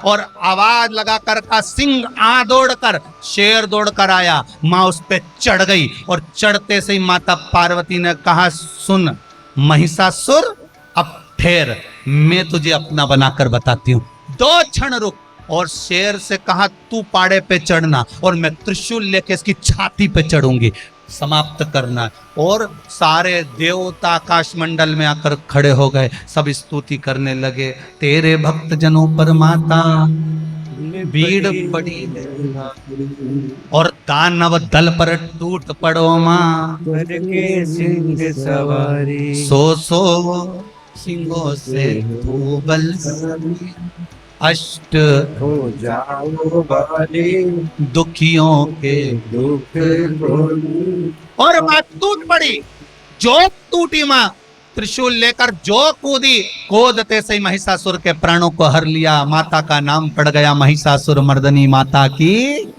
और आवाज लगाकर का सिंह आ दौड़कर, शेर दौड़कर आया, मां उस पे चढ़ गई, और चढ़ते से ही माता पार्वती ने कहा, सुन महिषासुर, अब ठहर, मैं तुझे अपना बनाकर बताती हूं, 2 क्षण रुक। और शेर से कहा, तू पाड़े पे चढ़ना और मैं त्रिशूल लेके इसकी छाती पे चढ़ूंगी, समाप्त करना। और सारे देवता आकाश मंडल में आकर खड़े हो गए, सब स्तुति करने लगे, तेरे भक्त जनों पर माता भीड़ पड़ी और दानव दल पर टूट पड़ो मां, करके सिंह सवारी, सो सिंहों से तू बलशाली, अष्ट हो जाओ बाली, दुखियों के दुख भोली। और मां टूट पड़ी, जो टूटी मां, त्रिशूल लेकर जो कूदी, कूदते से महिषासुर के प्राणों को हर लिया। माता का नाम पड़ गया महिषासुर मर्दनी माता की।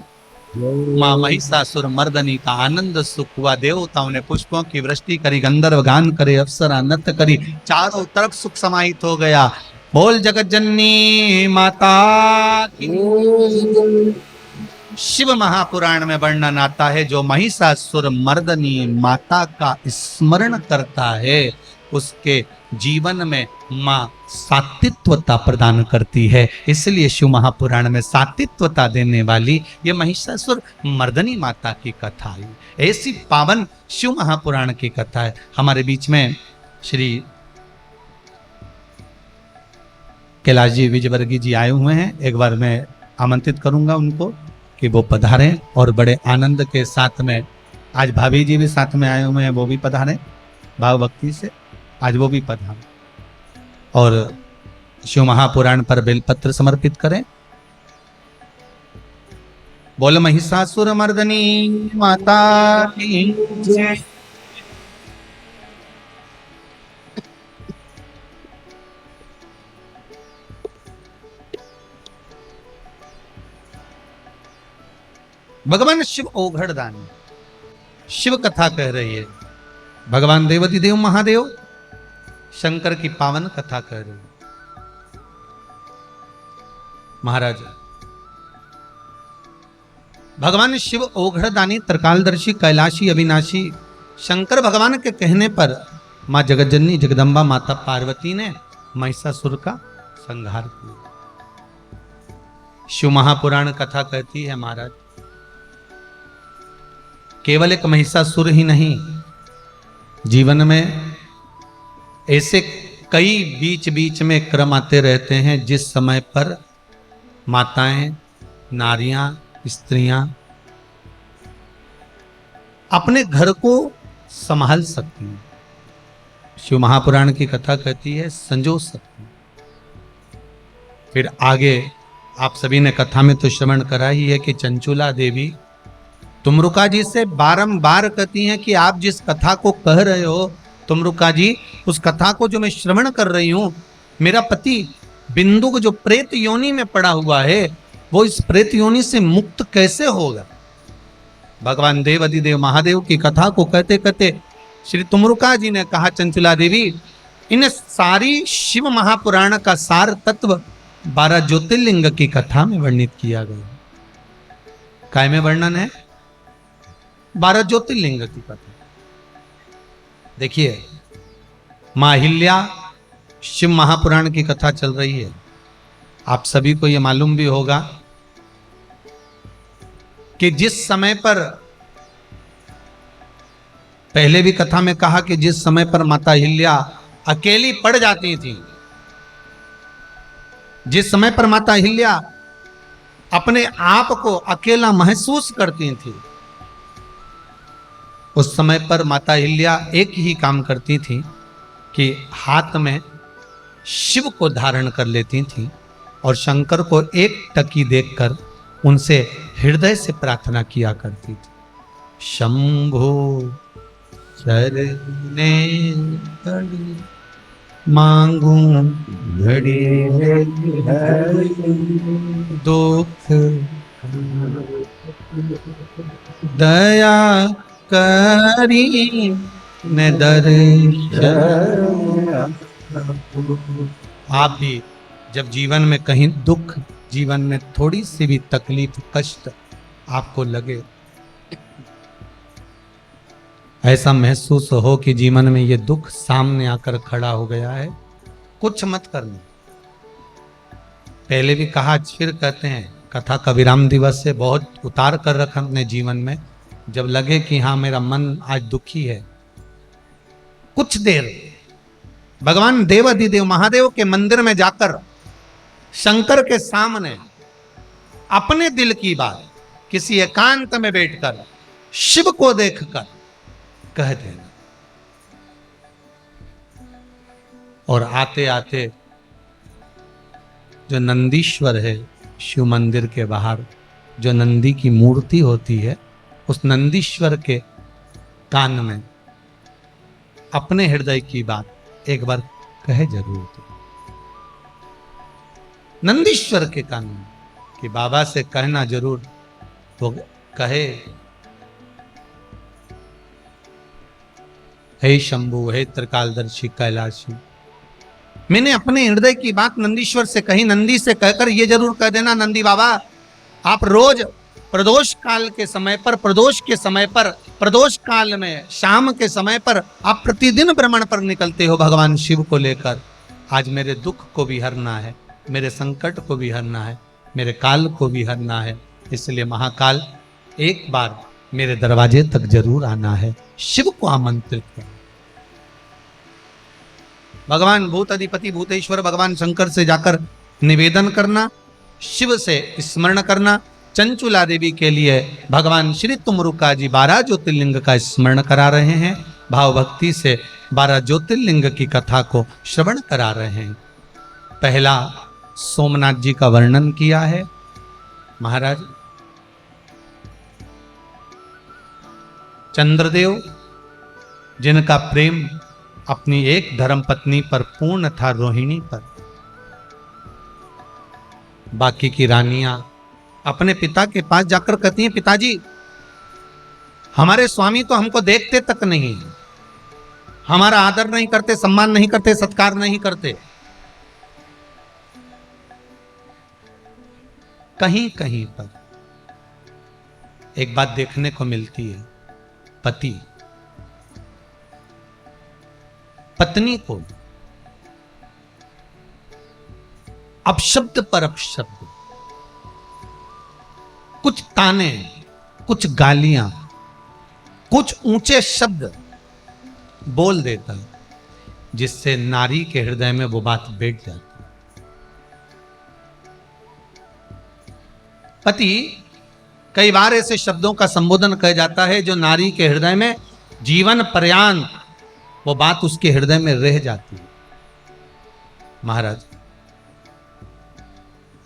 मां महिषासुर मर्दनी का आनंद सुख हुआ। देवताओं ने पुष्पों की वृष्टि करी, गंधर्व गान करे, अप्सरा नृत्य करी, चारों तरफ सुख समाहित हो गया। बोल जगत जननी माता की। शिव महापुराण में वर्णन आता है, जो महिषासुर मर्दनी माता का स्मरण करता है, उसके जीवन में मां सात्वित्वता प्रदान करती है। इसलिए शिव महापुराण में सात्वित्वता देने वाली ये महिषासुर मर्दनी माता की कथा है। ऐसी पावन शिव महापुराण की कथा है। हमारे बीच में श्री कैलाश जी विजयवर्गीय जी आए हुए हैं। एक बार मैं आमंत्रित करूंगा उनको कि वो पधारें, और बड़े आनंद के साथ में आज भाभी जी भी साथ में आए हुए हैं, वो भी पधारें भाव भक्ति से, आज वो भी पधारें और शिव महापुराण पर बेलपत्र समर्पित करें। बोल महिषासुर मर्दनी माता की जय। भगवान शिव ओघड़दानी शिव कथा कह रही है। भगवान देवाधिदेव महादेव शंकर की पावन कथा कह रही है। महाराज भगवान शिव ओघड़दानी त्रिकालदर्शी कैलाशी अविनाशी शंकर भगवान के कहने पर मां जगतजननी जगदम्बा माता पार्वती ने महिषासुर का संहार किया। शिव महापुराण कथा कहती है महाराज केवल एक महिषासुर ही नहीं, जीवन में ऐसे कई बीच बीच में क्रम आते रहते हैं जिस समय पर माताएं, नारियां, स्त्रियां अपने घर को संभाल सकती हैं। शिव महापुराण की कथा कहती है संजो सकती। फिर आगे आप सभी ने कथा में तो श्रवण करा ही है कि चंचुला देवी तुमरुका जी से बारंबार कहती हैं कि आप जिस कथा को कह रहे हो तुमरुका जी, उस कथा को जो मैं श्रवण कर रही हूं, मेरा पति बिंदु को जो प्रेत योनि में पड़ा हुआ है वो इस प्रेत योनि से मुक्त कैसे होगा। भगवान देवाधिदेव महादेव की कथा को कहते कहते श्री तुमरुका जी ने कहा चंचुला देवी, इन सारी शिव महापुराण का सार तत्व 12 ज्योतिर्लिंग की कथा में वर्णित किया गया। काय में वर्णन है? 12 ज्योतिर्लिंग की कथा। देखिए मां अहिल्या शिव महापुराण की कथा चल रही है। आप सभी को यह मालूम भी होगा कि जिस समय पर पहले भी कथा में कहा कि जिस समय पर माता अहिल्या अकेली पड़ जाती थी, जिस समय पर माता अहिल्या अपने आप को अकेला महसूस करती थी, उस समय पर माता अहिल्या एक ही काम करती थी कि हाथ में शिव को धारण कर लेती थी और शंकर को एक टकी देखकर उनसे हृदय से प्रार्थना किया करती थी। शंभो शरणे पड़ी मांगू घड़ी दुख दया करी ने दर्शन। आप भी जब जीवन में कहीं दुख, जीवन में थोड़ी सी भी तकलीफ, कष्ट आपको लगे, ऐसा महसूस हो कि जीवन में ये दुख सामने आकर खड़ा हो गया है, कुछ मत करना। पहले भी कहा, फिर कहते हैं, कथा का विराम दिवस से बहुत उतार कर रखा अपने जीवन में। जब लगे कि हाँ मेरा मन आज दुखी है, कुछ देर भगवान देवाधिदेव महादेव के मंदिर में जाकर शंकर के सामने अपने दिल की बात किसी एकांत में बैठकर शिव को देखकर कह देना। और आते आते जो नंदीश्वर है शिव मंदिर के बाहर, जो नंदी की मूर्ति होती है, उस नंदीश्वर के कान में अपने हृदय की बात एक बार कहे जरूर तो। नंदीश्वर के कान में कि बाबा से कहना जरूर, वो कहे, हे शंभु, हे त्रिकालदर्शी कैलाशी, मैंने अपने हृदय की बात नंदीश्वर से कही। नंदी से कहकर ये जरूर कह देना, नंदी बाबा आप रोज प्रदोष काल के समय पर, प्रदोष के समय पर, प्रदोष काल में शाम के समय पर आप प्रतिदिन भ्रमण पर निकलते हो भगवान शिव को लेकर। आज मेरे दुख को भी हरना है, मेरे संकट को भी हरना है, मेरे काल को भी हरना है, इसलिए महाकाल एक बार मेरे दरवाजे तक जरूर आना है। शिव को आमंत्रित कर। भगवान भूत अधिपति भूतेश्वर भगवान शंकर से जाकर निवेदन करना, शिव से स्मरण करना। चंचुला देवी के लिए भगवान श्री तुमरुका जी 12 ज्योतिर्लिंग का स्मरण करा रहे हैं, भाव भक्ति से 12 ज्योतिर्लिंग की कथा को श्रवण करा रहे हैं। पहला सोमनाथ जी का वर्णन किया है महाराज। चंद्रदेव जिनका प्रेम अपनी एक धर्म पत्नी पर पूर्ण था, रोहिणी पर। बाकी की रानियां अपने पिता के पास जाकर कहती हैं, पिताजी हमारे स्वामी तो हमको देखते तक नहीं, हमारा आदर नहीं करते, सम्मान नहीं करते, सत्कार नहीं करते। कहीं कहीं पर एक बात देखने को मिलती है, पति पत्नी को अपशब्द पर अपशब्द, कुछ ताने, कुछ गालियां, कुछ ऊंचे शब्द बोल देता है, जिससे नारी के हृदय में वो बात बैठ जाती है। पति कई बार ऐसे शब्दों का संबोधन किया जाता है जो नारी के हृदय में जीवन पर्यंत वो बात उसके हृदय में रह जाती है। महाराज,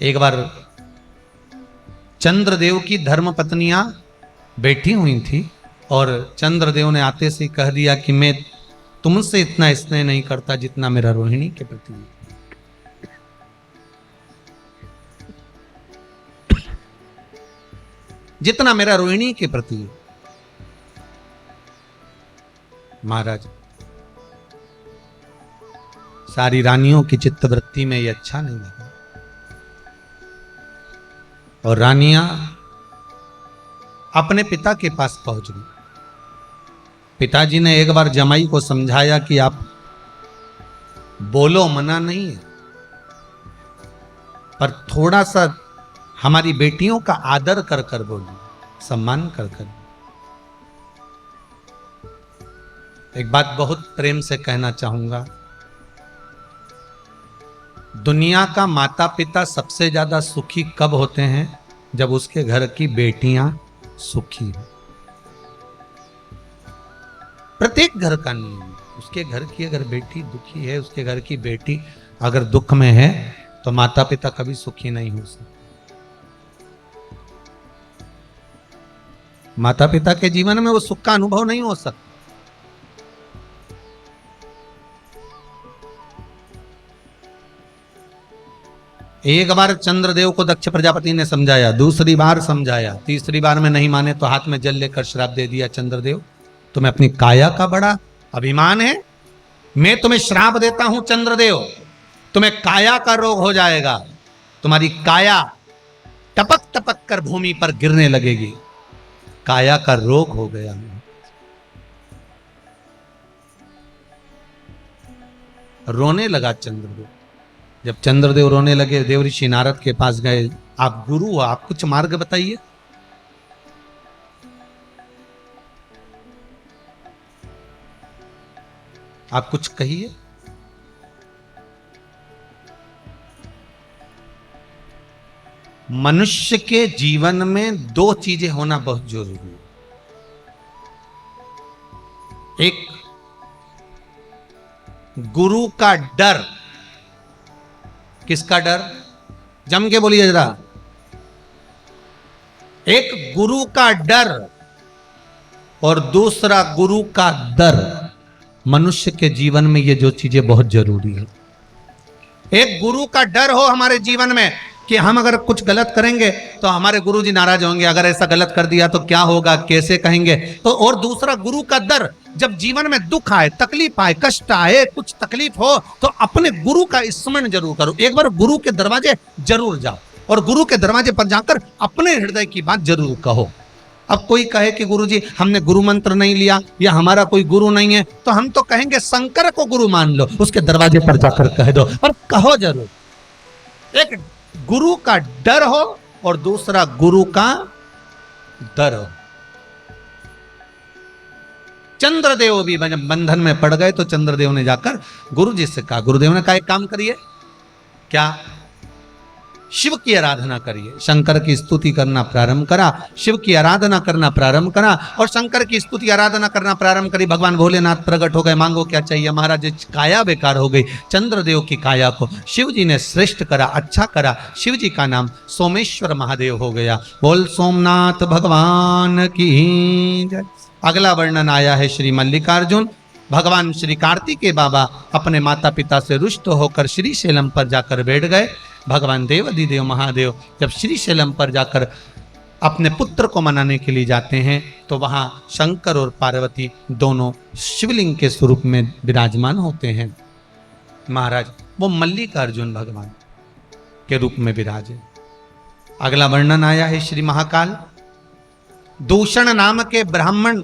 एक बार चंद्रदेव की धर्म पत्नियां बैठी हुई थी और चंद्रदेव ने आते से कह दिया कि मैं तुमसे इतना स्नेह नहीं करता जितना मेरा रोहिणी के प्रति है। जितना मेरा रोहिणी के प्रति है। महाराज, सारी रानियों की चित्तवृत्ति में यह अच्छा नहीं लगा और रानियां अपने पिता के पास पहुंच गई। पिताजी ने एक बार जमाई को समझाया कि आप बोलो, मना नहीं है, पर थोड़ा सा हमारी बेटियों का आदर कर कर बोलिए, सम्मान कर कर। एक बात बहुत प्रेम से कहना चाहूंगा, दुनिया का माता पिता सबसे ज्यादा सुखी कब होते हैं? जब उसके घर की बेटियां सुखी हो। प्रत्येक घर का नियम है, उसके घर की अगर बेटी दुखी है, उसके घर की बेटी अगर दुख में है, तो माता पिता कभी सुखी नहीं हो सकते। माता पिता के जीवन में वो सुख का अनुभव नहीं हो सकता। एक बार चंद्रदेव को दक्ष प्रजापति ने समझाया, दूसरी बार समझाया, तीसरी बार में नहीं माने तो हाथ में जल लेकर श्राप दे दिया, चंद्रदेव तुम्हें अपनी काया का बड़ा अभिमान है, मैं तुम्हें श्राप देता हूं चंद्रदेव, तुम्हें काया का रोग हो जाएगा, तुम्हारी काया टपक टपक कर भूमि पर गिरने लगेगी। काया का रोग हो गया। रोने लगा चंद्रदेव। जब चंद्रदेव रोने लगे, देवऋषि नारद के पास गए, आप गुरु हो, आप कुछ मार्ग बताइए। आप कुछ कहिए। मनुष्य के जीवन में दो चीजें होना बहुत जरूरी है। एक गुरु का डर। किसका डर? जम के बोलिए जरा। एक गुरु का डर और दूसरा गुरु का दर। मनुष्य के जीवन में ये जो चीजें बहुत जरूरी है। एक गुरु का डर हो हमारे जीवन में कि हम अगर कुछ गलत करेंगे तो हमारे गुरुजी नाराज होंगे, अगर ऐसा गलत कर दिया तो क्या होगा, कैसे कहेंगे, तो और दूसरा गुरु का डर। जब जीवन में दुख आए, तकलीफ आए, कष्ट आए, कुछ तकलीफ हो तो अपने गुरु का स्मरण जरूर करो। एक बार गुरु के दरवाजे जरूर जाओ और गुरु के दरवाजे पर जाकर अपने हृदय की बात जरूर कहो। अब कोई कहे कि गुरुजी हमने गुरु मंत्र नहीं लिया या हमारा कोई गुरु नहीं है, तो हम तो कहेंगे शंकर को गुरु मान लो, उसके दरवाजे पर जाकर कह दो, और कहो जरूर। एक गुरु का डर हो और दूसरा गुरु का दर हो। चंद्रदेव भी बंधन में पड़ गए तो चंद्रदेव ने जाकर गुरुजी से कहा, गुरुदेव ने कहा एक काम करिए, क्या? शिव की आराधना करिए। शंकर की स्तुति करना प्रारंभ करा, शिव की आराधना करना प्रारंभ करा और शंकर की स्तुति आराधना करना प्रारंभ करी। भगवान भोलेनाथ प्रकट हो गए, मांगो क्या चाहिए। महाराज काया बेकार हो गई। चंद्रदेव की काया को शिव जी ने श्रेष्ठ करा, अच्छा करा। शिव जी का नाम सोमेश्वर महादेव हो गया। बोल सोमनाथ भगवान की जय। अगला वर्णन आया है श्री मल्लिकार्जुन। भगवान श्री कार्तिकेय बाबा अपने माता पिता से रुष्ट होकर श्री शैलम पर जाकर बैठ गए। भगवान देवाधिदेव महादेव जब श्रीशैलम पर जाकर अपने पुत्र को मनाने के लिए जाते हैं तो वहां शंकर और पार्वती दोनों शिवलिंग के स्वरूप में विराजमान होते हैं। महाराज वो मल्लिकार्जुन भगवान के रूप में विराजे। अगला वर्णन आया है श्री महाकाल। दूषण नाम के ब्राह्मण,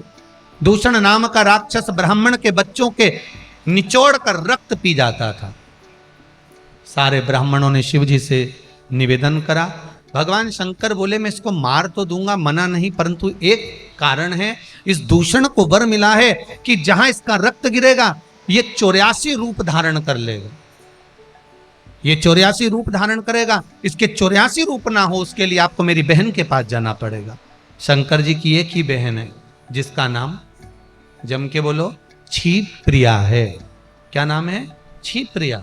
दूषण नाम का राक्षस ब्राह्मण के बच्चों के निचोड़ कर रक्त पी जाता था। सारे ब्राह्मणों ने शिव जी से निवेदन करा। भगवान शंकर बोले मैं इसको मार तो दूंगा, मना नहीं, परंतु एक कारण है, इस दूषण को वर मिला है कि जहां इसका रक्त गिरेगा ये 84 रूप धारण कर लेगा, ये 84 रूप धारण करेगा। इसके 84 रूप ना हो उसके लिए आपको मेरी बहन के पास जाना पड़ेगा। शंकर जी की एक ही बहन है जिसका नाम जम के बोलो क्षिप्रिया है। क्या नाम है? क्षिप्रिया।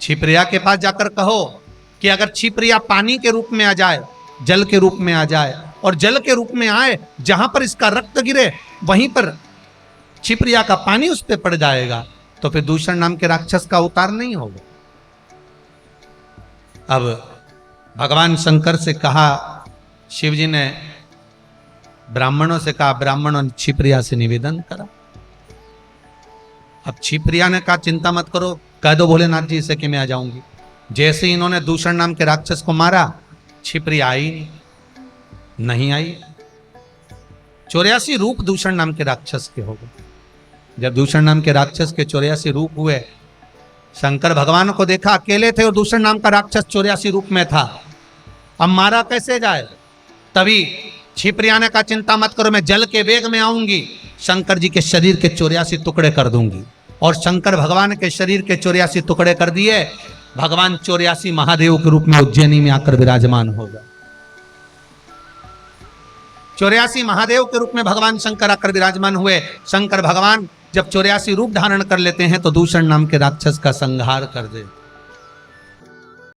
क्षिप्रिया के पास जाकर कहो कि अगर क्षिप्रिया पानी के रूप में आ जाए, जल के रूप में आ जाए, और जल के रूप में आए जहां पर इसका रक्त गिरे वहीं पर क्षिप्रिया का पानी उस पर पड़ जाएगा, तो फिर दूषण नाम के राक्षस का अवतार नहीं होगा। अब भगवान शंकर से कहा, शिव जी ने ब्राह्मणों से कहा, ब्राह्मणों ने क्षिप्रिया से निवेदन करा। अब क्षिप्रिया ने कहा चिंता मत करो, कह दो भोलेनाथ जी से कि मैं आ जाऊंगी। जैसे ही इन्होंने दूषण नाम के राक्षस को मारा, क्षिप्रिया आई नहीं आई। 84 रूप दूषण नाम के राक्षस के हो गए। जब दूषण नाम के राक्षस के 84 रूप हुए, शंकर भगवान को देखा अकेले थे और दूषण नाम का राक्षस 84 रूप में था, अब मारा कैसे जाए। तभी क्षिप्रिया ने कहा चिंता मत करो, मैं जल के वेग में आऊंगी, शंकर जी के शरीर के 84 टुकड़े कर दूंगी। और शंकर भगवान के शरीर के 84 टुकड़े कर दिए। भगवान 84 महादेव के रूप में उज्जैनी में आकर विराजमान होगा। 84 महादेव के रूप में भगवान शंकर आकर विराजमान हुए। शंकर भगवान जब 84 रूप धारण कर लेते हैं तो दूषण नाम के राक्षस का संहार कर दे।